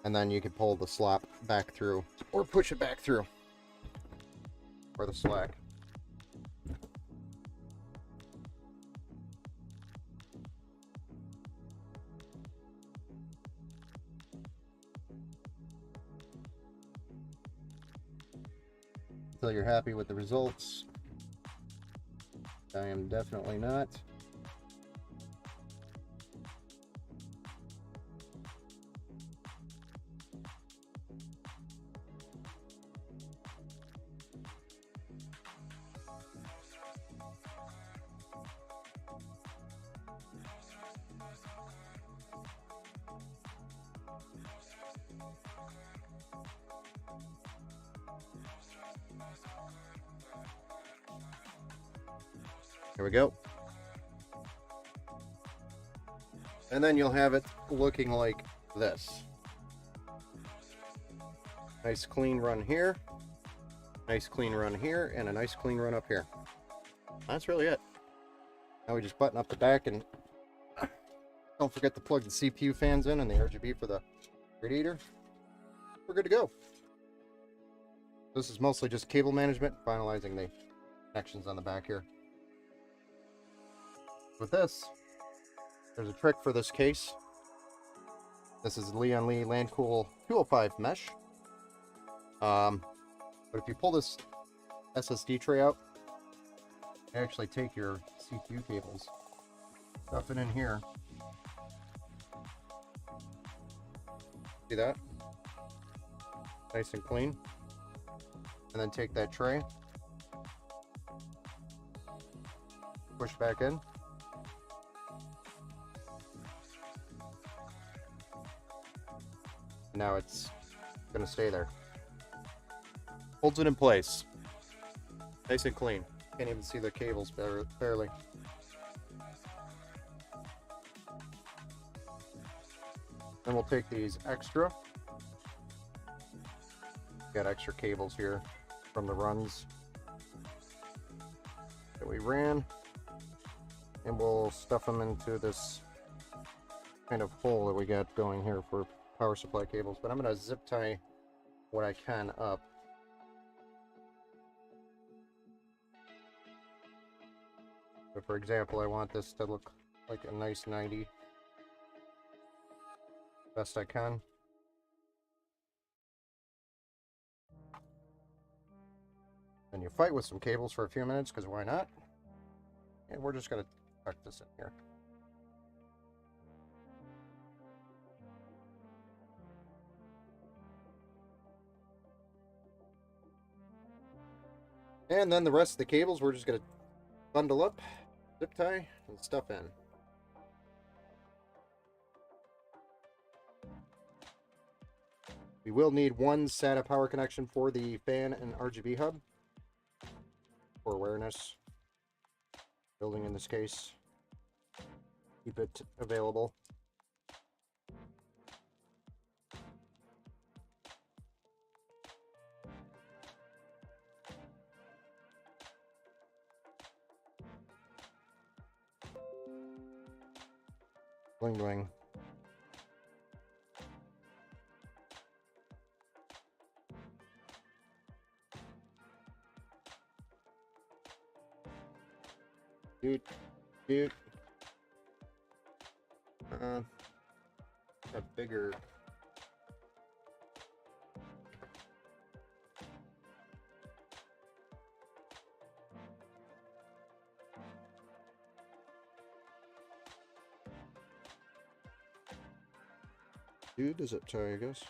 And then you can pull the slop back through or push it back through, or the slack. Until you're happy with the results. I am definitely not. There we go. And then you'll have it looking like this. Nice clean run here. Nice clean run here, and a nice clean run up here. That's really it. Now we just button up the back, and don't forget to plug the CPU fans in and the RGB for the radiator. We're good to go. This is mostly just cable management, finalizing the connections on the back here. With this, there's a trick for this case. This is Lian Li Landcool 205 mesh. But if you pull this SSD tray out, you actually take your CPU cables, stuff it in here. See that? Nice and clean. And then take that tray, push back in. And now it's gonna stay there. Holds it in place. Nice and clean. Can't even see the cables barely. Then we'll take these extra. Got extra cables here from the runs that we ran. And we'll stuff them into this kind of hole that we got going here for power supply cables. But I'm going to zip tie what I can up. So for example, I want this to look like a nice 90. Best I can. Then you fight with some cables for a few minutes, because why not? And we're just going to tuck this in here. And then the rest of the cables we're just going to bundle up, zip tie, and stuff in. We will need one SATA power connection for the fan and RGB hub for awareness. Building in this case. Keep it available. Bling bling. Dude. A bigger. Dude, is it tie, I guess?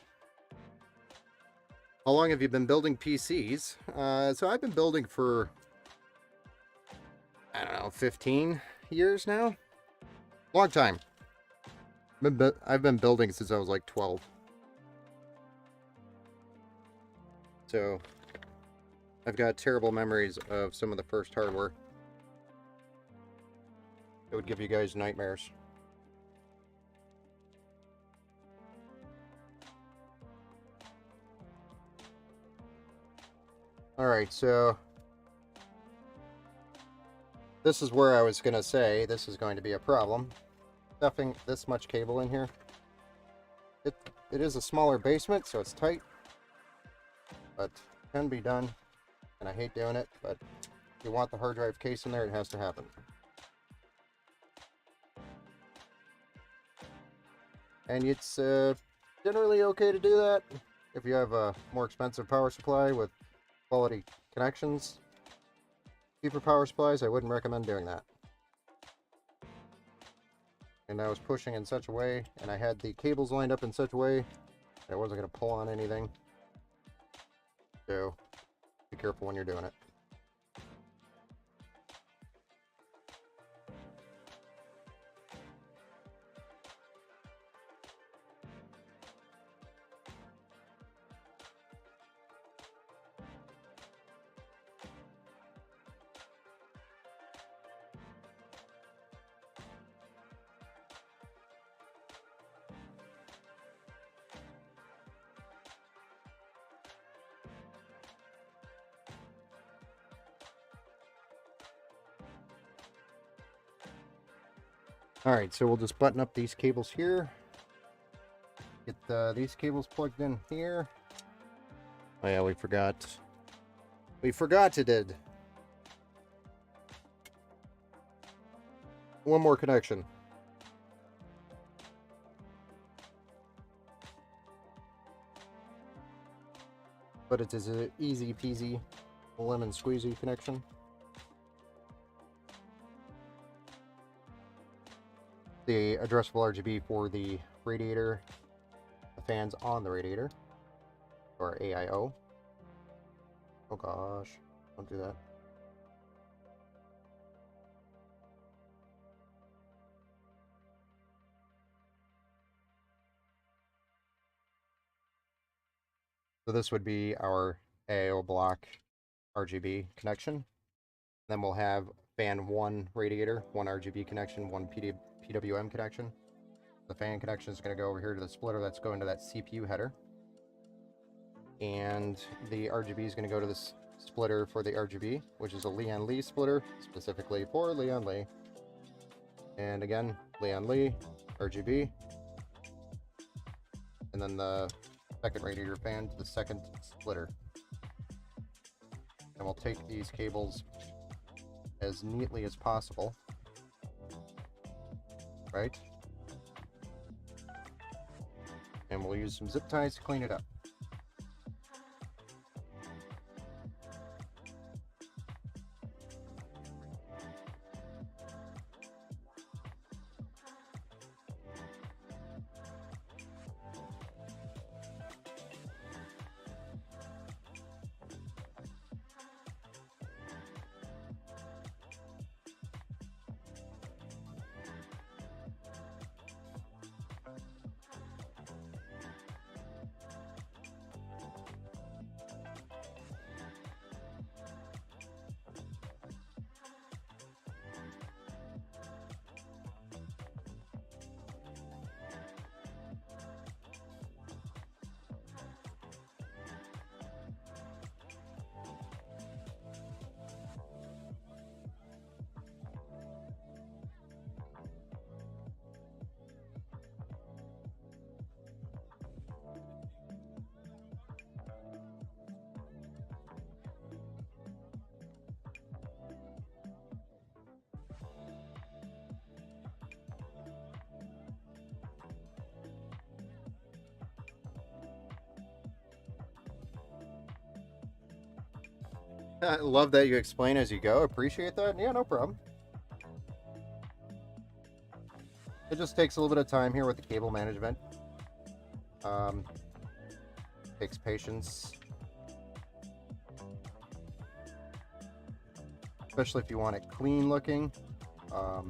How long have you been building PCs? So I've been building for, I don't know, 15 years now? Long time. I've been building since I was like 12. So I've got terrible memories of some of the first hardware. It would give you guys nightmares. Alright, so this is where I was going to say this is going to be a problem. Stuffing this much cable in here. It is a smaller basement, so it's tight. But it can be done. And I hate doing it, but if you want the hard drive case in there, it has to happen. And it's generally okay to do that if you have a more expensive power supply with quality connections. Cheaper power supplies, I wouldn't recommend doing that. And I was pushing in such a way, and I had the cables lined up in such a way that I wasn't going to pull on anything. So be careful when you're doing it. Alright, so we'll just button up these cables here. Get these cables plugged in here. Oh yeah, we forgot. We forgot to did. One more connection. But it is an easy peasy lemon squeezy connection. The addressable RGB for the radiator, the fans on the radiator, or AIO. Oh gosh, don't do that. So this would be our AIO block RGB connection. Then we'll have fan 1 radiator, 1 RGB connection, 1 PWM connection. The fan connection is going to go over here to the splitter that's going to that CPU header. And the RGB is going to go to this splitter for the RGB, which is a Lian Li splitter, specifically for Lian Li. And again, Lian Li, RGB. And then the second radiator fan to the second splitter. And we'll take these cables as neatly as possible. Right? And we'll use some zip ties to clean it up. I love that you explain as you go. Appreciate that. Yeah, no problem. It just takes a little bit of time here with the cable management. Takes patience especially if you want it clean looking. Now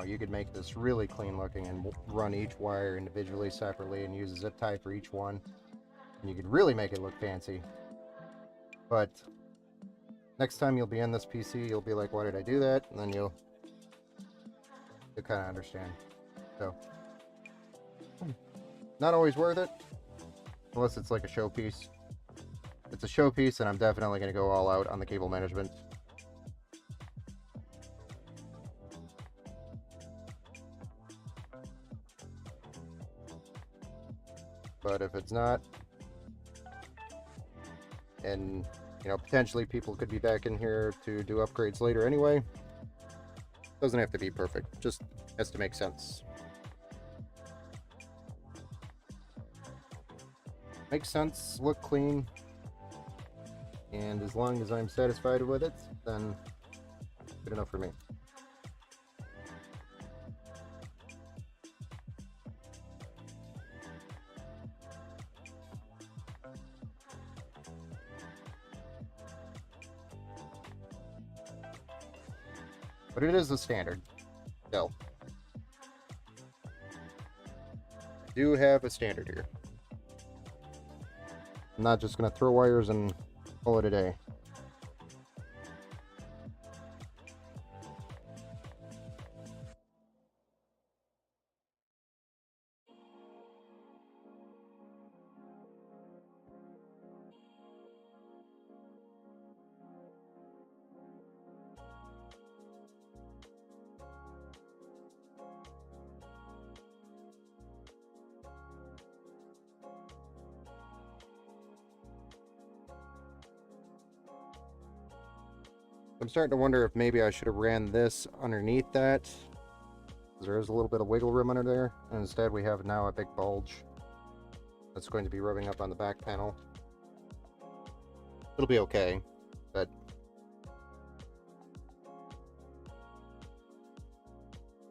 you could make this really clean looking and run each wire individually, separately, and use a zip tie for each one. And you could really make it look fancy. But next time you'll be in this PC, you'll be like, why did I do that? And then you'll kind of understand. So, not always worth it, unless it's like a showpiece. If it's a showpiece, and I'm definitely going to go all out on the cable management. But if it's not, and you know, potentially people could be back in here to do upgrades later anyway, doesn't have to be perfect, just has to make sense. Makes sense, look clean, and as long as I'm satisfied with it, then good enough for me. But it is the standard. So, I do have a standard here. I'm not just going to throw wires and call it a day. I'm starting to wonder if maybe I should have ran this underneath that, because there is a little bit of wiggle room under there, and instead we have now a big bulge that's going to be rubbing up on the back panel. It'll be okay, but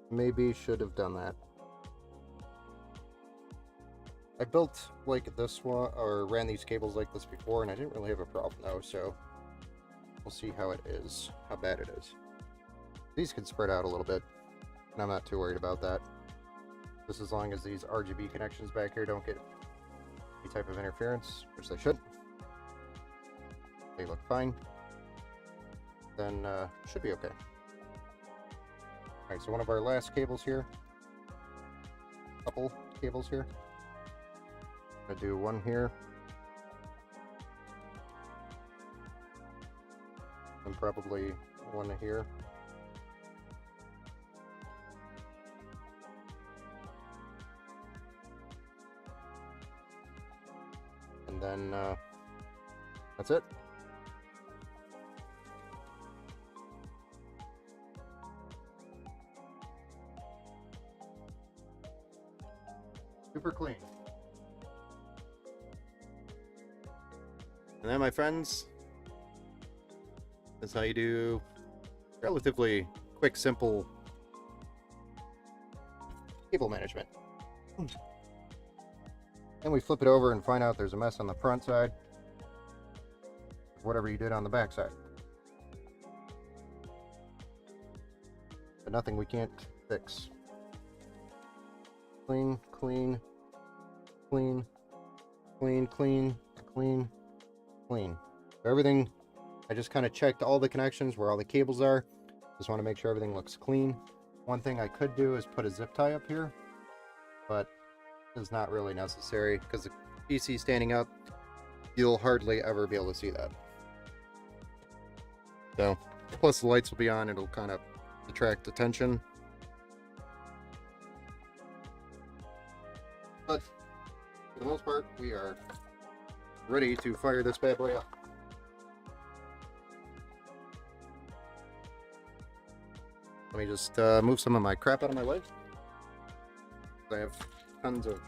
maybe should have done that. I built like this one, or ran these cables like this before, and I didn't really have a problem though, so we'll see how it is, how bad it is. These could spread out a little bit, and I'm not too worried about that. Just as long as these RGB connections back here don't get any type of interference, which they shouldn't. They look fine. Then should be okay. Alright, so one of our last cables here. Couple cables here. I'm gonna do one here. And probably one here. And then that's it. Super clean. And then, my friends, that's how you do relatively quick, simple cable management. Then we flip it over and find out there's a mess on the front side of whatever you did on the back side. But nothing we can't fix. Clean, clean, clean, clean, clean, clean, clean. So everything, I just kind of checked all the connections where all the cables are. Just want to make sure everything looks clean. One thing I could do is put a zip tie up here, but it's not really necessary because the PC standing up, you'll hardly ever be able to see that. So, plus the lights will be on, it'll kind of attract attention. But for the most part, we are ready to fire this bad boy up. Let me just move some of my crap out of my way. I have tons of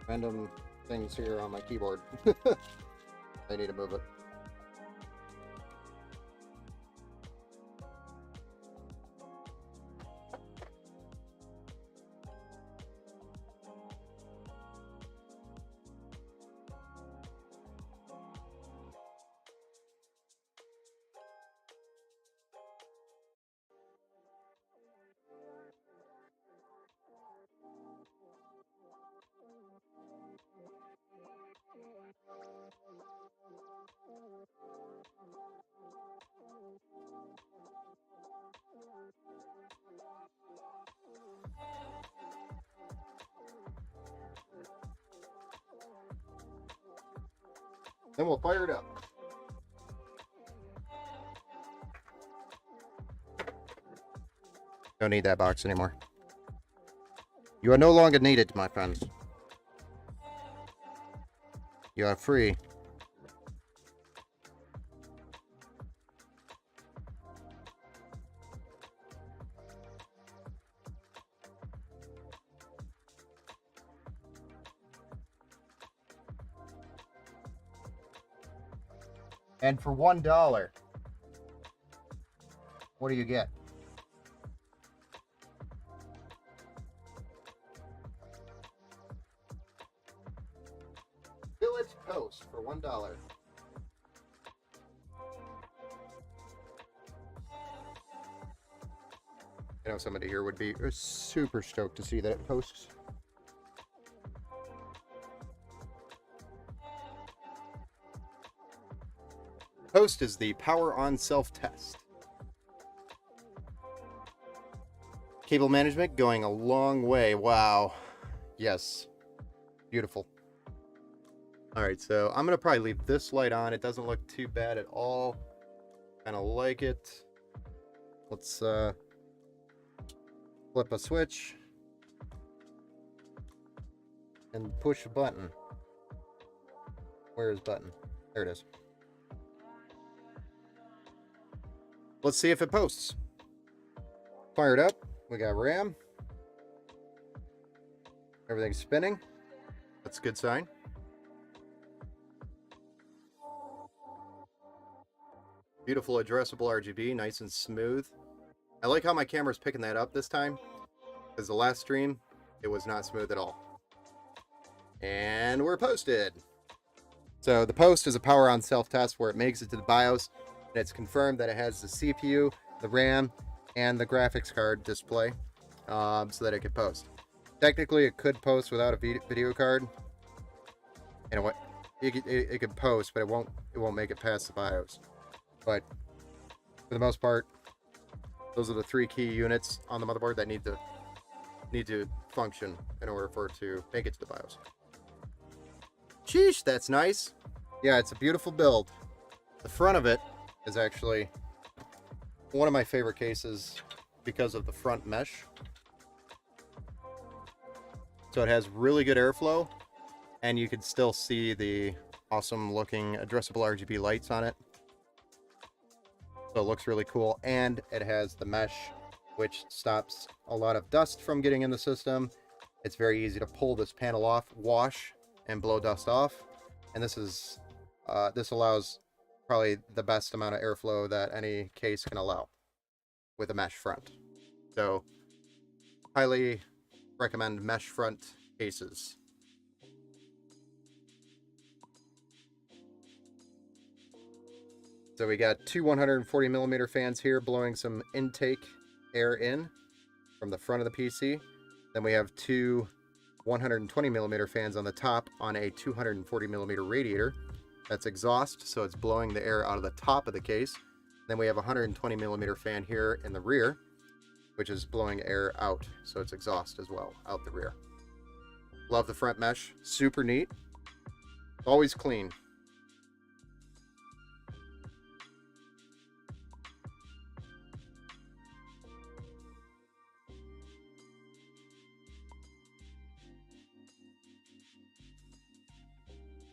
random things here on my keyboard. I need to move it. Then we'll fire it up. Don't need that box anymore. You are no longer needed, my friends. You are free. And for $1, what do you get? Village Post for $1. I know somebody here would be super stoked to see that it posts. Post is the power on self-test. Cable management going a long way. Wow. Yes. Beautiful. All right, so I'm going to probably leave this light on. It doesn't look too bad at all. Kind of like it. Let's flip a switch and push a button. Where is button? There it is. Let's see if it posts. Fire it up. We got RAM. Everything's spinning. That's a good sign. Beautiful addressable RGB, nice and smooth. I like how my camera's picking that up this time, because the last stream, it was not smooth at all. And we're posted. So the post is a power on self-test where it makes it to the BIOS, and it's confirmed that it has the CPU, the RAM, and the graphics card display, so that it could post. Technically, it could post without a video card. And it could post, but it won't make it past the BIOS. But for the most part, those are the 3 key units on the motherboard that need to function in order for it to make it to the BIOS. Sheesh, that's nice. Yeah, it's a beautiful build. The front of it is actually one of my favorite cases because of the front mesh. So it has really good airflow, and you can still see the awesome looking addressable RGB lights on it. So it looks really cool, and it has the mesh, which stops a lot of dust from getting in the system. It's very easy to pull this panel off, wash, and blow dust off. And this allows probably the best amount of airflow that any case can allow with a mesh front. So highly recommend mesh front cases. So we got 2 140mm fans here blowing some intake air in from the front of the PC. Then we have 2 120mm fans on the top on a 240mm radiator. That's exhaust, so it's blowing the air out of the top of the case. Then we have a 120mm fan here in the rear, which is blowing air out, so it's exhaust as well, out the rear. Love the front mesh, super neat. Always clean.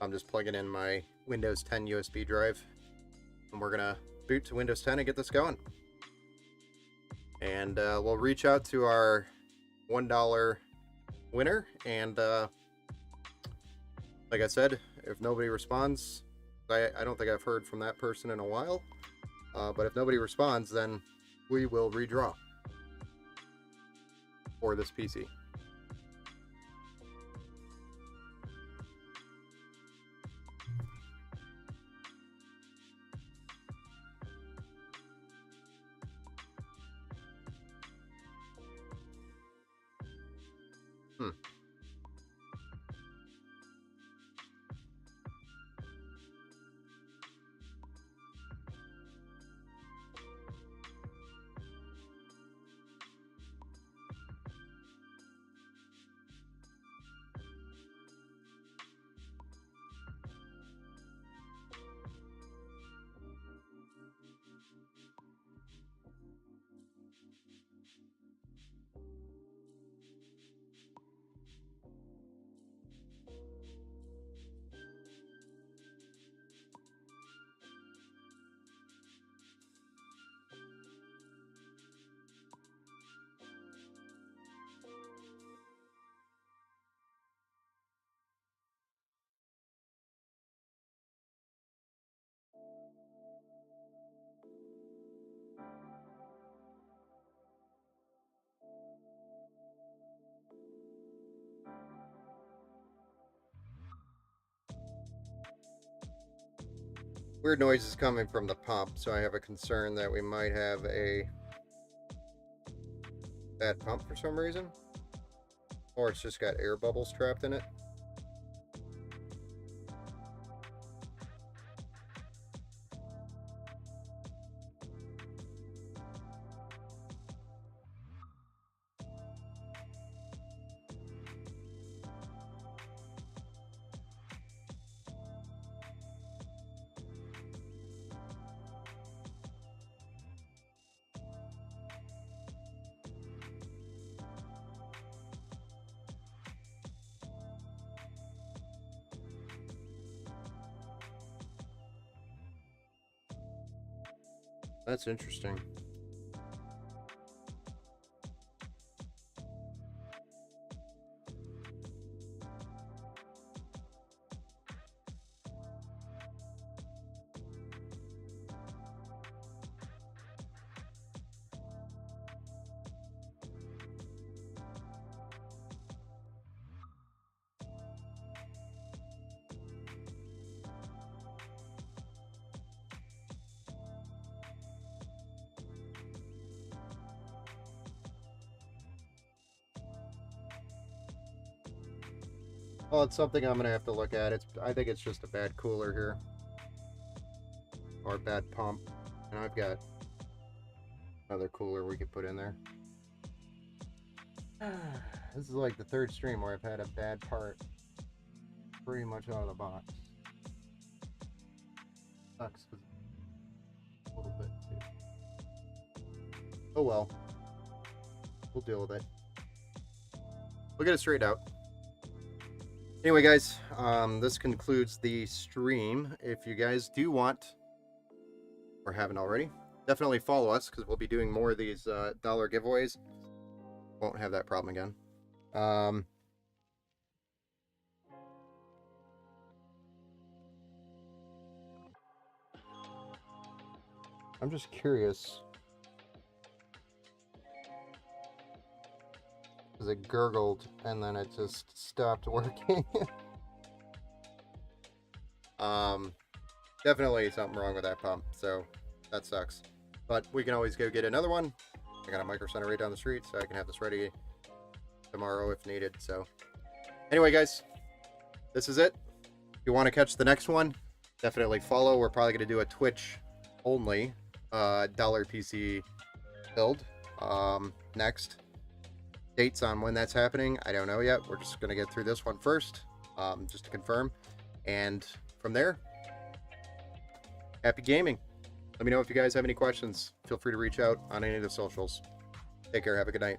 I'm just plugging in my Windows 10 USB drive, and we're gonna boot to Windows 10 and get this going. And we'll reach out to our $1 winner, and like I said, if nobody responds, I don't think I've heard from that person in a while, but if nobody responds, then we will redraw for this PC. Weird noises coming from the pump, so I have a concern that we might have a bad pump for some reason. Or it's just got air bubbles trapped in it. That's interesting. Well, it's something I'm gonna have to look at. I think it's just a bad cooler here, or a bad pump, and I've got another cooler we could put in there. This is like the third stream where I've had a bad part pretty much out of the box. Sucks a little bit too. Oh well, we'll deal with it. We'll get it straightened out. Anyway, guys, this concludes the stream. If you guys do want, or haven't already, definitely follow us, because we'll be doing more of these dollar giveaways. Won't have that problem again. I'm just curious, because it gurgled and then it just stopped working. Definitely something wrong with that pump, so that sucks. But we can always go get another one. I got a Micro Center right down the street, so I can have this ready tomorrow if needed. So anyway, guys, this is it. If you want to catch the next one, definitely follow. We're probably going to do a Twitch only dollar PC build next. Dates on when that's happening, I don't know yet. We're just going to get through this one first, just to confirm, and from there, happy gaming. Let me know if you guys have any questions. Feel free to reach out on any of the socials. Take care. Have a good night.